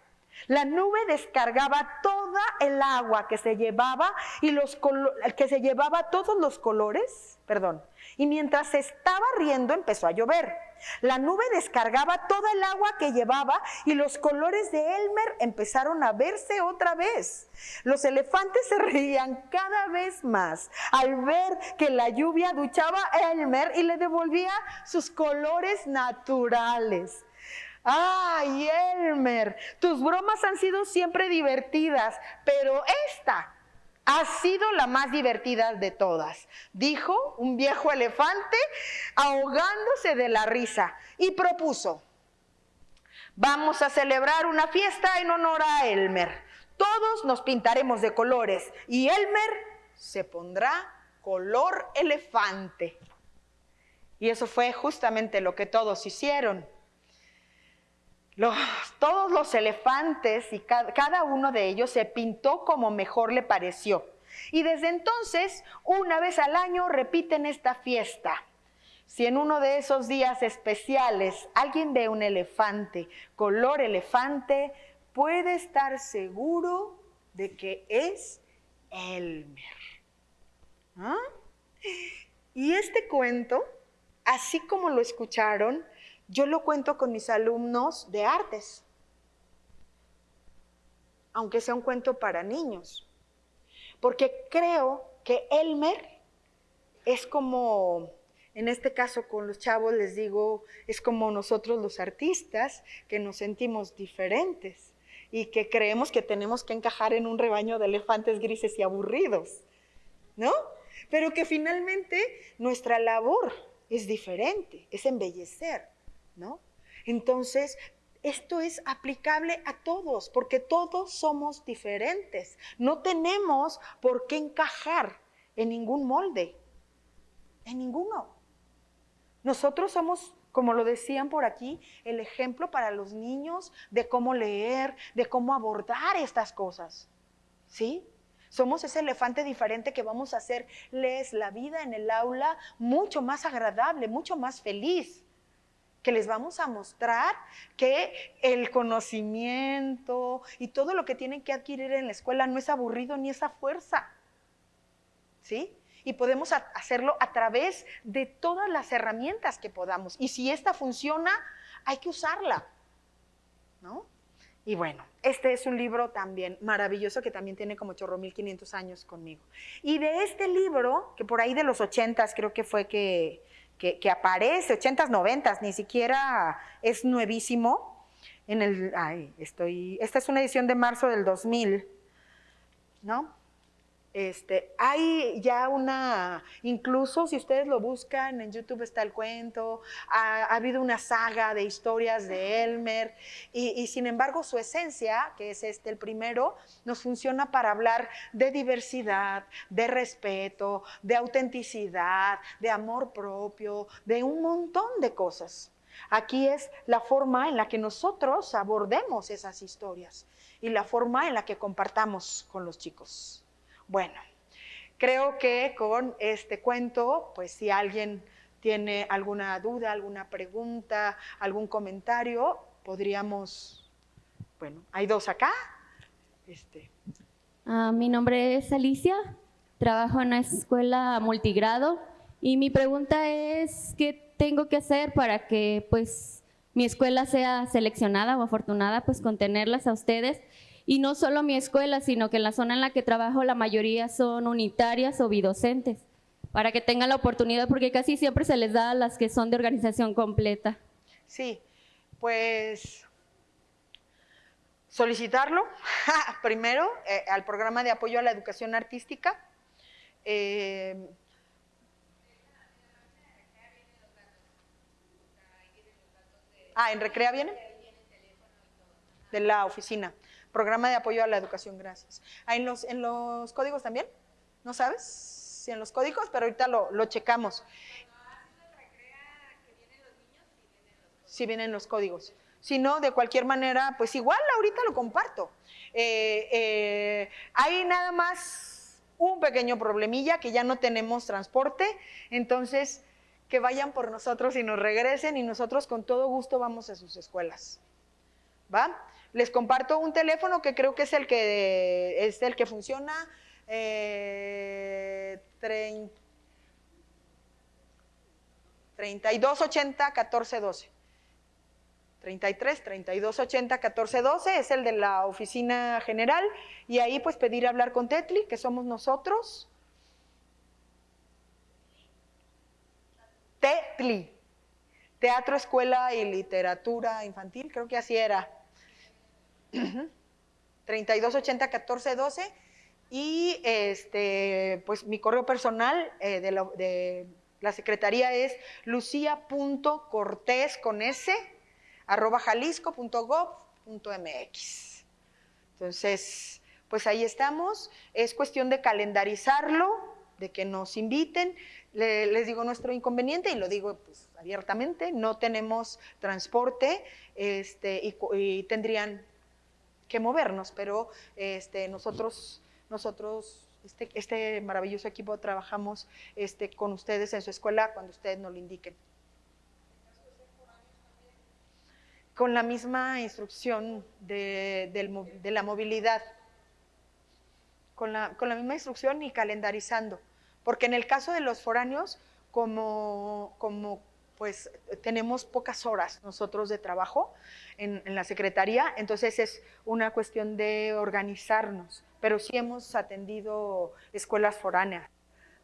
La nube descargaba toda el agua que se llevaba todos los colores, y mientras se estaba riendo empezó a llover. La nube descargaba toda el agua que llevaba y los colores de Elmer empezaron a verse otra vez. Los elefantes se reían cada vez más al ver que la lluvia duchaba a Elmer y le devolvía sus colores naturales. ¡Ay, Elmer! Tus bromas han sido siempre divertidas, pero esta ha sido la más divertida de todas, dijo un viejo elefante ahogándose de la risa y propuso: vamos a celebrar una fiesta en honor a Elmer. Todos nos pintaremos de colores y Elmer se pondrá color elefante. Y eso fue justamente lo que todos hicieron. Todos los elefantes y cada uno de ellos se pintó como mejor le pareció. Y desde entonces, una vez al año repiten esta fiesta. Si en uno de esos días especiales alguien ve un elefante, color elefante, puede estar seguro de que es Elmer. ¿Ah? Y este cuento, así como lo escucharon, yo lo cuento con mis alumnos de artes, aunque sea un cuento para niños, porque creo que Elmer es como, en este caso con los chavos les digo, es como nosotros los artistas que nos sentimos diferentes y que creemos que tenemos que encajar en un rebaño de elefantes grises y aburridos, ¿no? Pero que finalmente nuestra labor es diferente, es embellecer, ¿no? Entonces, esto es aplicable a todos, porque todos somos diferentes. No tenemos por qué encajar en ningún molde, en ninguno. Nosotros somos, como lo decían por aquí, el ejemplo para los niños de cómo leer, de cómo abordar estas cosas, ¿sí? Somos ese elefante diferente que vamos a hacerles la vida en el aula mucho más agradable, mucho más feliz. Que les vamos a mostrar que el conocimiento y todo lo que tienen que adquirir en la escuela no es aburrido ni es a fuerza, ¿sí? Y podemos hacerlo a través de todas las herramientas que podamos. Y si esta funciona, hay que usarla, ¿no? Y bueno, este es un libro también maravilloso que también tiene como 8,500 años conmigo. Y de este libro, que por ahí de los 80s creo que fue que aparece, 80s, 90s, ni siquiera es nuevísimo. Esta es una edición de marzo del 2000, ¿no? Hay ya incluso si ustedes lo buscan en YouTube está el cuento, ha habido una saga de historias de Elmer y sin embargo su esencia, que es el primero, nos funciona para hablar de diversidad, de respeto, de autenticidad, de amor propio, de un montón de cosas. Aquí es la forma en la que nosotros abordemos esas historias y la forma en la que compartamos con los chicos. Bueno, creo que con este cuento, pues si alguien tiene alguna duda, alguna pregunta, algún comentario, podríamos, bueno, hay dos acá. Mi nombre es Alicia, trabajo en una escuela multigrado y mi pregunta es, ¿qué tengo que hacer para que pues mi escuela sea seleccionada o afortunada pues con tenerlas a ustedes? Y no solo mi escuela, sino que en la zona en la que trabajo la mayoría son unitarias o bidocentes, para que tengan la oportunidad, porque casi siempre se les da a las que son de organización completa. Sí, pues solicitarlo primero al programa de apoyo a la educación artística. ¿En Recrea viene? De la oficina. Programa de apoyo a la educación, gracias. ¿En los códigos también? ¿No sabes? Sí, en los códigos, pero ahorita lo checamos. sí vienen los códigos. Si no, de cualquier manera, pues igual ahorita lo comparto. Hay nada más un pequeño problemilla, que ya no tenemos transporte, entonces que vayan por nosotros y nos regresen, y nosotros con todo gusto vamos a sus escuelas. ¿Va? Les comparto un teléfono que creo que es el que funciona. 3280 1412. 33 3280 1412 es el de la oficina general, y ahí pues pedir hablar con Tetli, que somos nosotros. Tetli, Teatro, Escuela y Literatura Infantil, creo que así era. 3280 1412. Y pues mi correo personal de la secretaría es lucia.cortés@jalisco.gov.mx. Entonces, pues ahí estamos. Es cuestión de calendarizarlo, de que nos inviten. Les digo nuestro inconveniente, y lo digo pues abiertamente: no tenemos transporte, y tendrían que movernos, pero nosotros, este maravilloso equipo, trabajamos con ustedes en su escuela cuando ustedes nos lo indiquen. Con la misma instrucción de la movilidad, con la misma instrucción y calendarizando, porque en el caso de los foráneos, como pues tenemos pocas horas nosotros de trabajo en la secretaría, entonces es una cuestión de organizarnos, pero sí hemos atendido escuelas foráneas,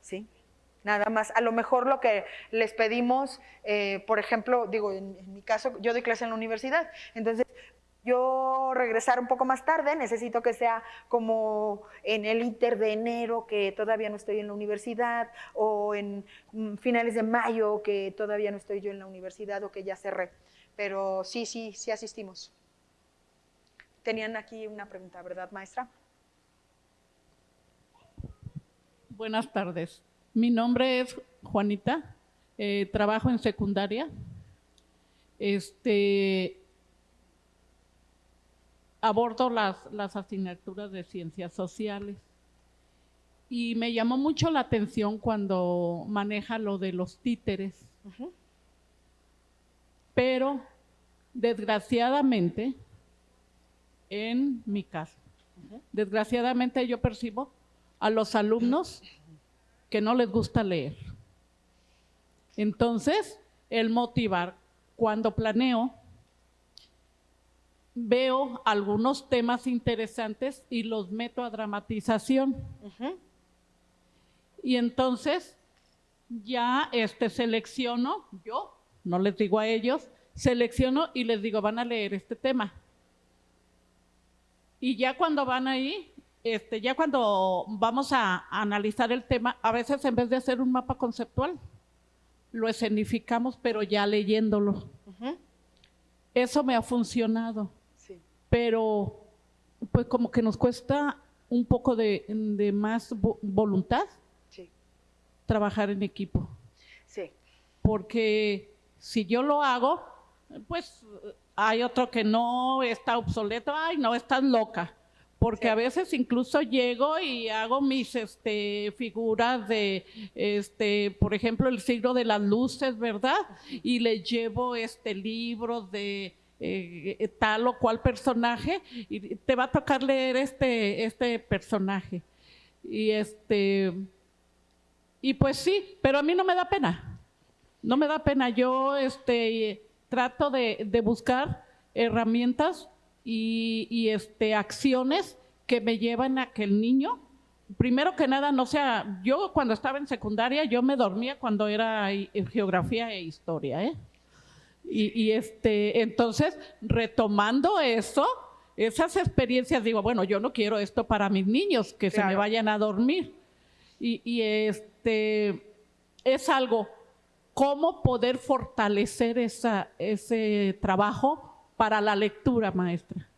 ¿sí? Nada más, a lo mejor lo que les pedimos, por ejemplo, digo, en mi caso, yo doy clase en la universidad, entonces yo regresar un poco más tarde, necesito que sea como en el inter de enero, que todavía no estoy en la universidad, o en finales de mayo, que todavía no estoy yo en la universidad, o que ya cerré. Pero sí asistimos. Tenían aquí una pregunta, ¿verdad, maestra? Buenas tardes. Mi nombre es Juanita, trabajo en secundaria. Abordo las asignaturas de ciencias sociales, y me llamó mucho la atención cuando maneja lo de los títeres. Pero desgraciadamente, en mi caso, desgraciadamente yo percibo a los alumnos que no les gusta leer. Entonces, el motivar, cuando planeo, veo algunos temas interesantes y los meto a dramatización. Y entonces ya selecciono, yo no les digo a ellos, selecciono y les digo, van a leer este tema. Y ya cuando van ahí, ya cuando vamos a analizar el tema, a veces en vez de hacer un mapa conceptual, lo escenificamos, pero ya leyéndolo. Eso me ha funcionado. Pero pues como que nos cuesta un poco de más voluntad trabajar en equipo. Sí. Porque si yo lo hago, pues hay otro que no, está obsoleto, ay, no, estás loca. Porque a veces incluso llego y hago mis figuras de, por ejemplo, el siglo de las luces, ¿verdad? Y le llevo libros de tal o cual personaje, y te va a tocar leer este personaje. Y pues sí, pero a mí no me da pena. No me da pena. Yo trato de buscar herramientas y acciones que me llevan a que el niño, primero que nada, no sea, yo cuando estaba en secundaria, yo me dormía cuando era geografía e historia, entonces, retomando eso, esas experiencias, digo, bueno, yo no quiero esto para mis niños, que se me vayan a dormir. Es algo, cómo poder fortalecer ese trabajo para la lectura, maestra.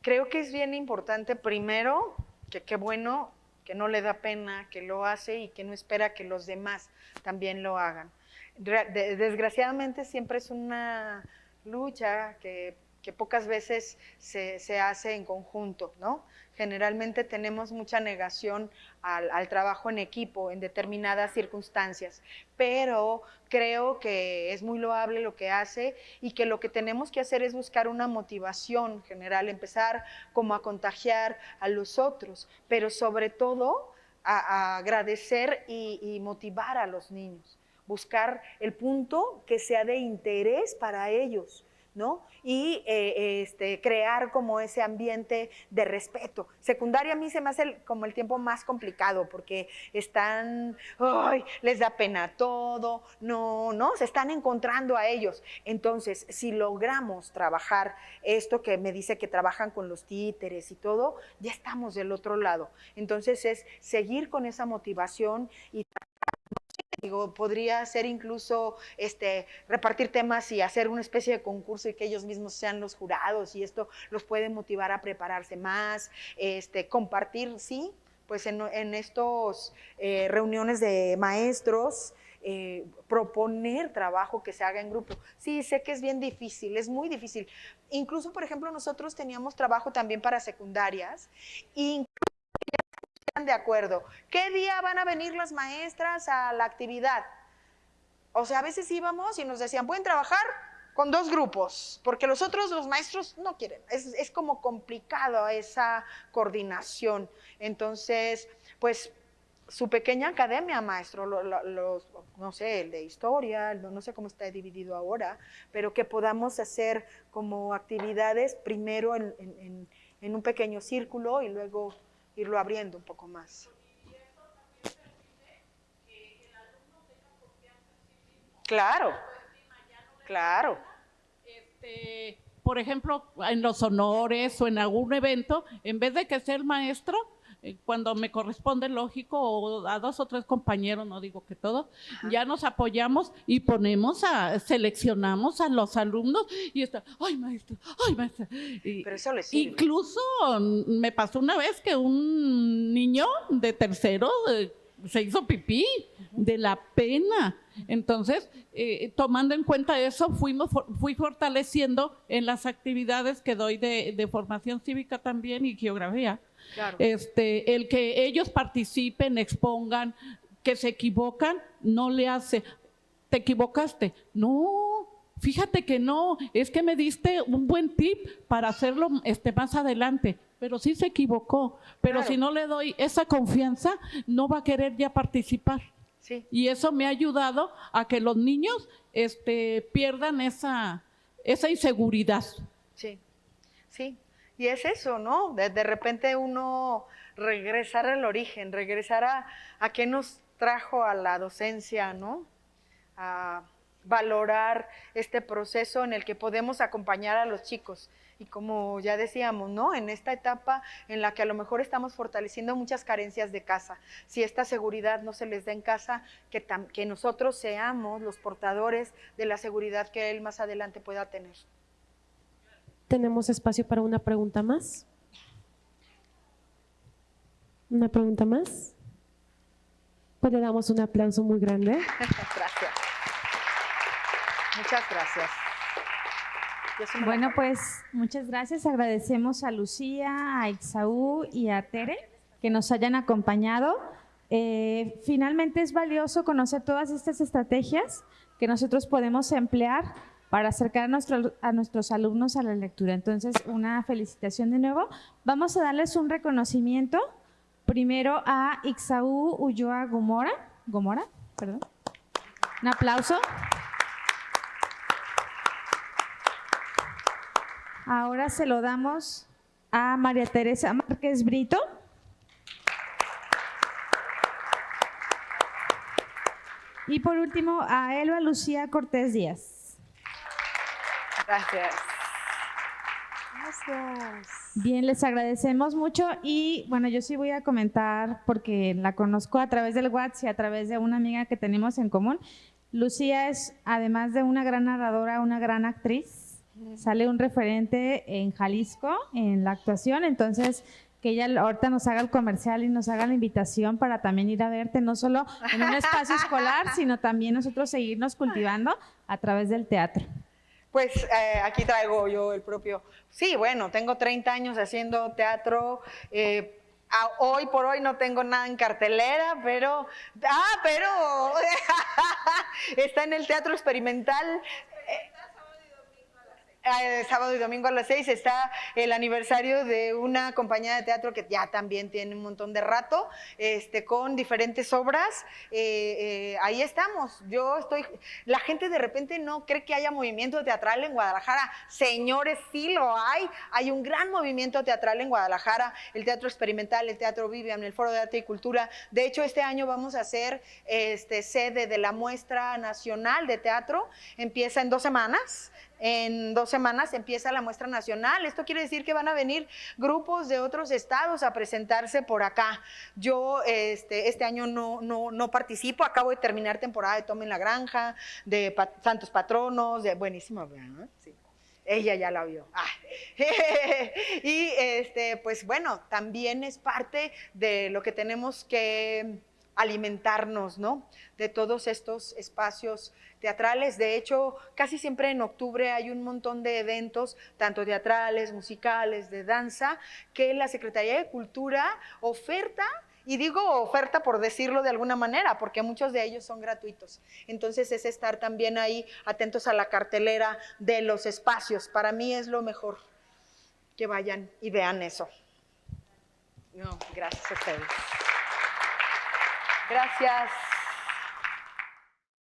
Creo que es bien importante, primero, que qué bueno, que no le da pena, que lo hace y que no espera que los demás también lo hagan. Desgraciadamente siempre es una lucha que pocas veces se hace en conjunto, ¿no? Generalmente tenemos mucha negación al trabajo en equipo en determinadas circunstancias, pero creo que es muy loable lo que hace y que lo que tenemos que hacer es buscar una motivación general, empezar como a contagiar a los otros, pero sobre todo a agradecer y motivar a los niños, buscar el punto que sea de interés para ellos, ¿no? Y crear como ese ambiente de respeto. Secundaria a mí se me hace como el tiempo más complicado porque están, ¡ay!, les da pena todo, no, se están encontrando a ellos. Entonces, si logramos trabajar esto que me dice que trabajan con los títeres y todo, ya estamos del otro lado. Entonces es seguir con esa motivación y digo, podría ser incluso repartir temas y hacer una especie de concurso y que ellos mismos sean los jurados, y esto los puede motivar a prepararse más, compartir, sí, pues en estos reuniones de maestros, proponer trabajo que se haga en grupo. Sí, sé que es bien difícil, es muy difícil. Incluso, por ejemplo, nosotros teníamos trabajo también para secundarias, y de acuerdo, ¿qué día van a venir las maestras a la actividad? O sea, a veces íbamos y nos decían, pueden trabajar con 2 grupos, porque los maestros no quieren. Es como complicado esa coordinación. Entonces, pues, su pequeña academia, maestro, no sé, el de historia, no sé cómo está dividido ahora, pero que podamos hacer como actividades primero en un pequeño círculo y luego irlo abriendo un poco más. Claro, claro. Por ejemplo, en los honores o en algún evento, en vez de que sea el maestro, cuando me corresponde, lógico, o a 2 o 3 compañeros, no digo que todos, ya nos apoyamos y seleccionamos a los alumnos y está, ay maestra, ay maestra. Pero eso les sirve. Incluso me pasó una vez que un niño de tercero se hizo pipí de la pena. Entonces, tomando en cuenta eso, fui fortaleciendo en las actividades que doy de formación cívica también y geografía. Claro. El que ellos participen, expongan, que se equivocan, no le hace, ¿te equivocaste? No, fíjate que no, es que me diste un buen tip para hacerlo más adelante, pero sí se equivocó, pero claro, si no le doy esa confianza, no va a querer ya participar. Sí. Y eso me ha ayudado a que los niños pierdan esa inseguridad. Sí, sí. Y es eso, ¿no? De repente uno regresar al origen, regresar a qué nos trajo a la docencia, ¿no? A valorar este proceso en el que podemos acompañar a los chicos. Y como ya decíamos, ¿no? En esta etapa en la que a lo mejor estamos fortaleciendo muchas carencias de casa, si esta seguridad no se les da en casa, que nosotros seamos los portadores de la seguridad que él más adelante pueda tener. Tenemos espacio para una pregunta más. ¿Una pregunta más? Pues le damos un aplauso muy grande. Gracias. Muchas gracias. Bueno, pues muchas gracias. Agradecemos a Lucía, a Ixaú y a Tere que nos hayan acompañado. Finalmente es valioso conocer todas estas estrategias que nosotros podemos emplear para acercar a nuestros alumnos a la lectura. Entonces, una felicitación de nuevo. Vamos a darles un reconocimiento, primero a Ixaú Ulloa Gomora, perdón. Un aplauso. Ahora se lo damos a María Teresa Márquez Brito. Y por último, a Elba Lucía Cortés Díaz. Gracias. Gracias. Bien, les agradecemos mucho y bueno, yo sí voy a comentar porque la conozco a través del WhatsApp y a través de una amiga que tenemos en común. Lucía es, además de una gran narradora, una gran actriz. Sale un referente en Jalisco en la actuación, entonces que ella ahorita nos haga el comercial y nos haga la invitación para también ir a verte, no solo en un espacio escolar, sino también nosotros seguirnos cultivando a través del teatro. Pues aquí traigo yo el propio. Sí, bueno, tengo 30 años haciendo teatro. Hoy por hoy no tengo nada en cartelera, pero está en el Teatro Experimental. Sábado y domingo a las 6 está el aniversario de una compañía de teatro que ya también tiene un montón de rato, con diferentes obras. Ahí estamos. La gente de repente no cree que haya movimiento teatral en Guadalajara. Señores, sí lo hay. Hay un gran movimiento teatral en Guadalajara, el Teatro Experimental, el Teatro Vivian, el Foro de Arte y Cultura. De hecho, este año vamos a ser sede de la Muestra Nacional de Teatro. Empieza en 2 semanas. En 2 semanas empieza la muestra nacional. Esto quiere decir que van a venir grupos de otros estados a presentarse por acá. Yo este año no participo, acabo de terminar temporada de Toma en la Granja, de Santos Patronos, buenísima, ¿verdad? Sí. Ella ya la vio. Y pues bueno, también es parte de lo que tenemos que alimentarnos, ¿no? De todos estos espacios teatrales. De hecho, casi siempre en octubre hay un montón de eventos, tanto teatrales, musicales, de danza, que la Secretaría de Cultura oferta, y digo oferta por decirlo de alguna manera, porque muchos de ellos son gratuitos. Entonces es estar también ahí atentos a la cartelera de los espacios. Para mí es lo mejor que vayan y vean eso. No, gracias a ustedes. Gracias.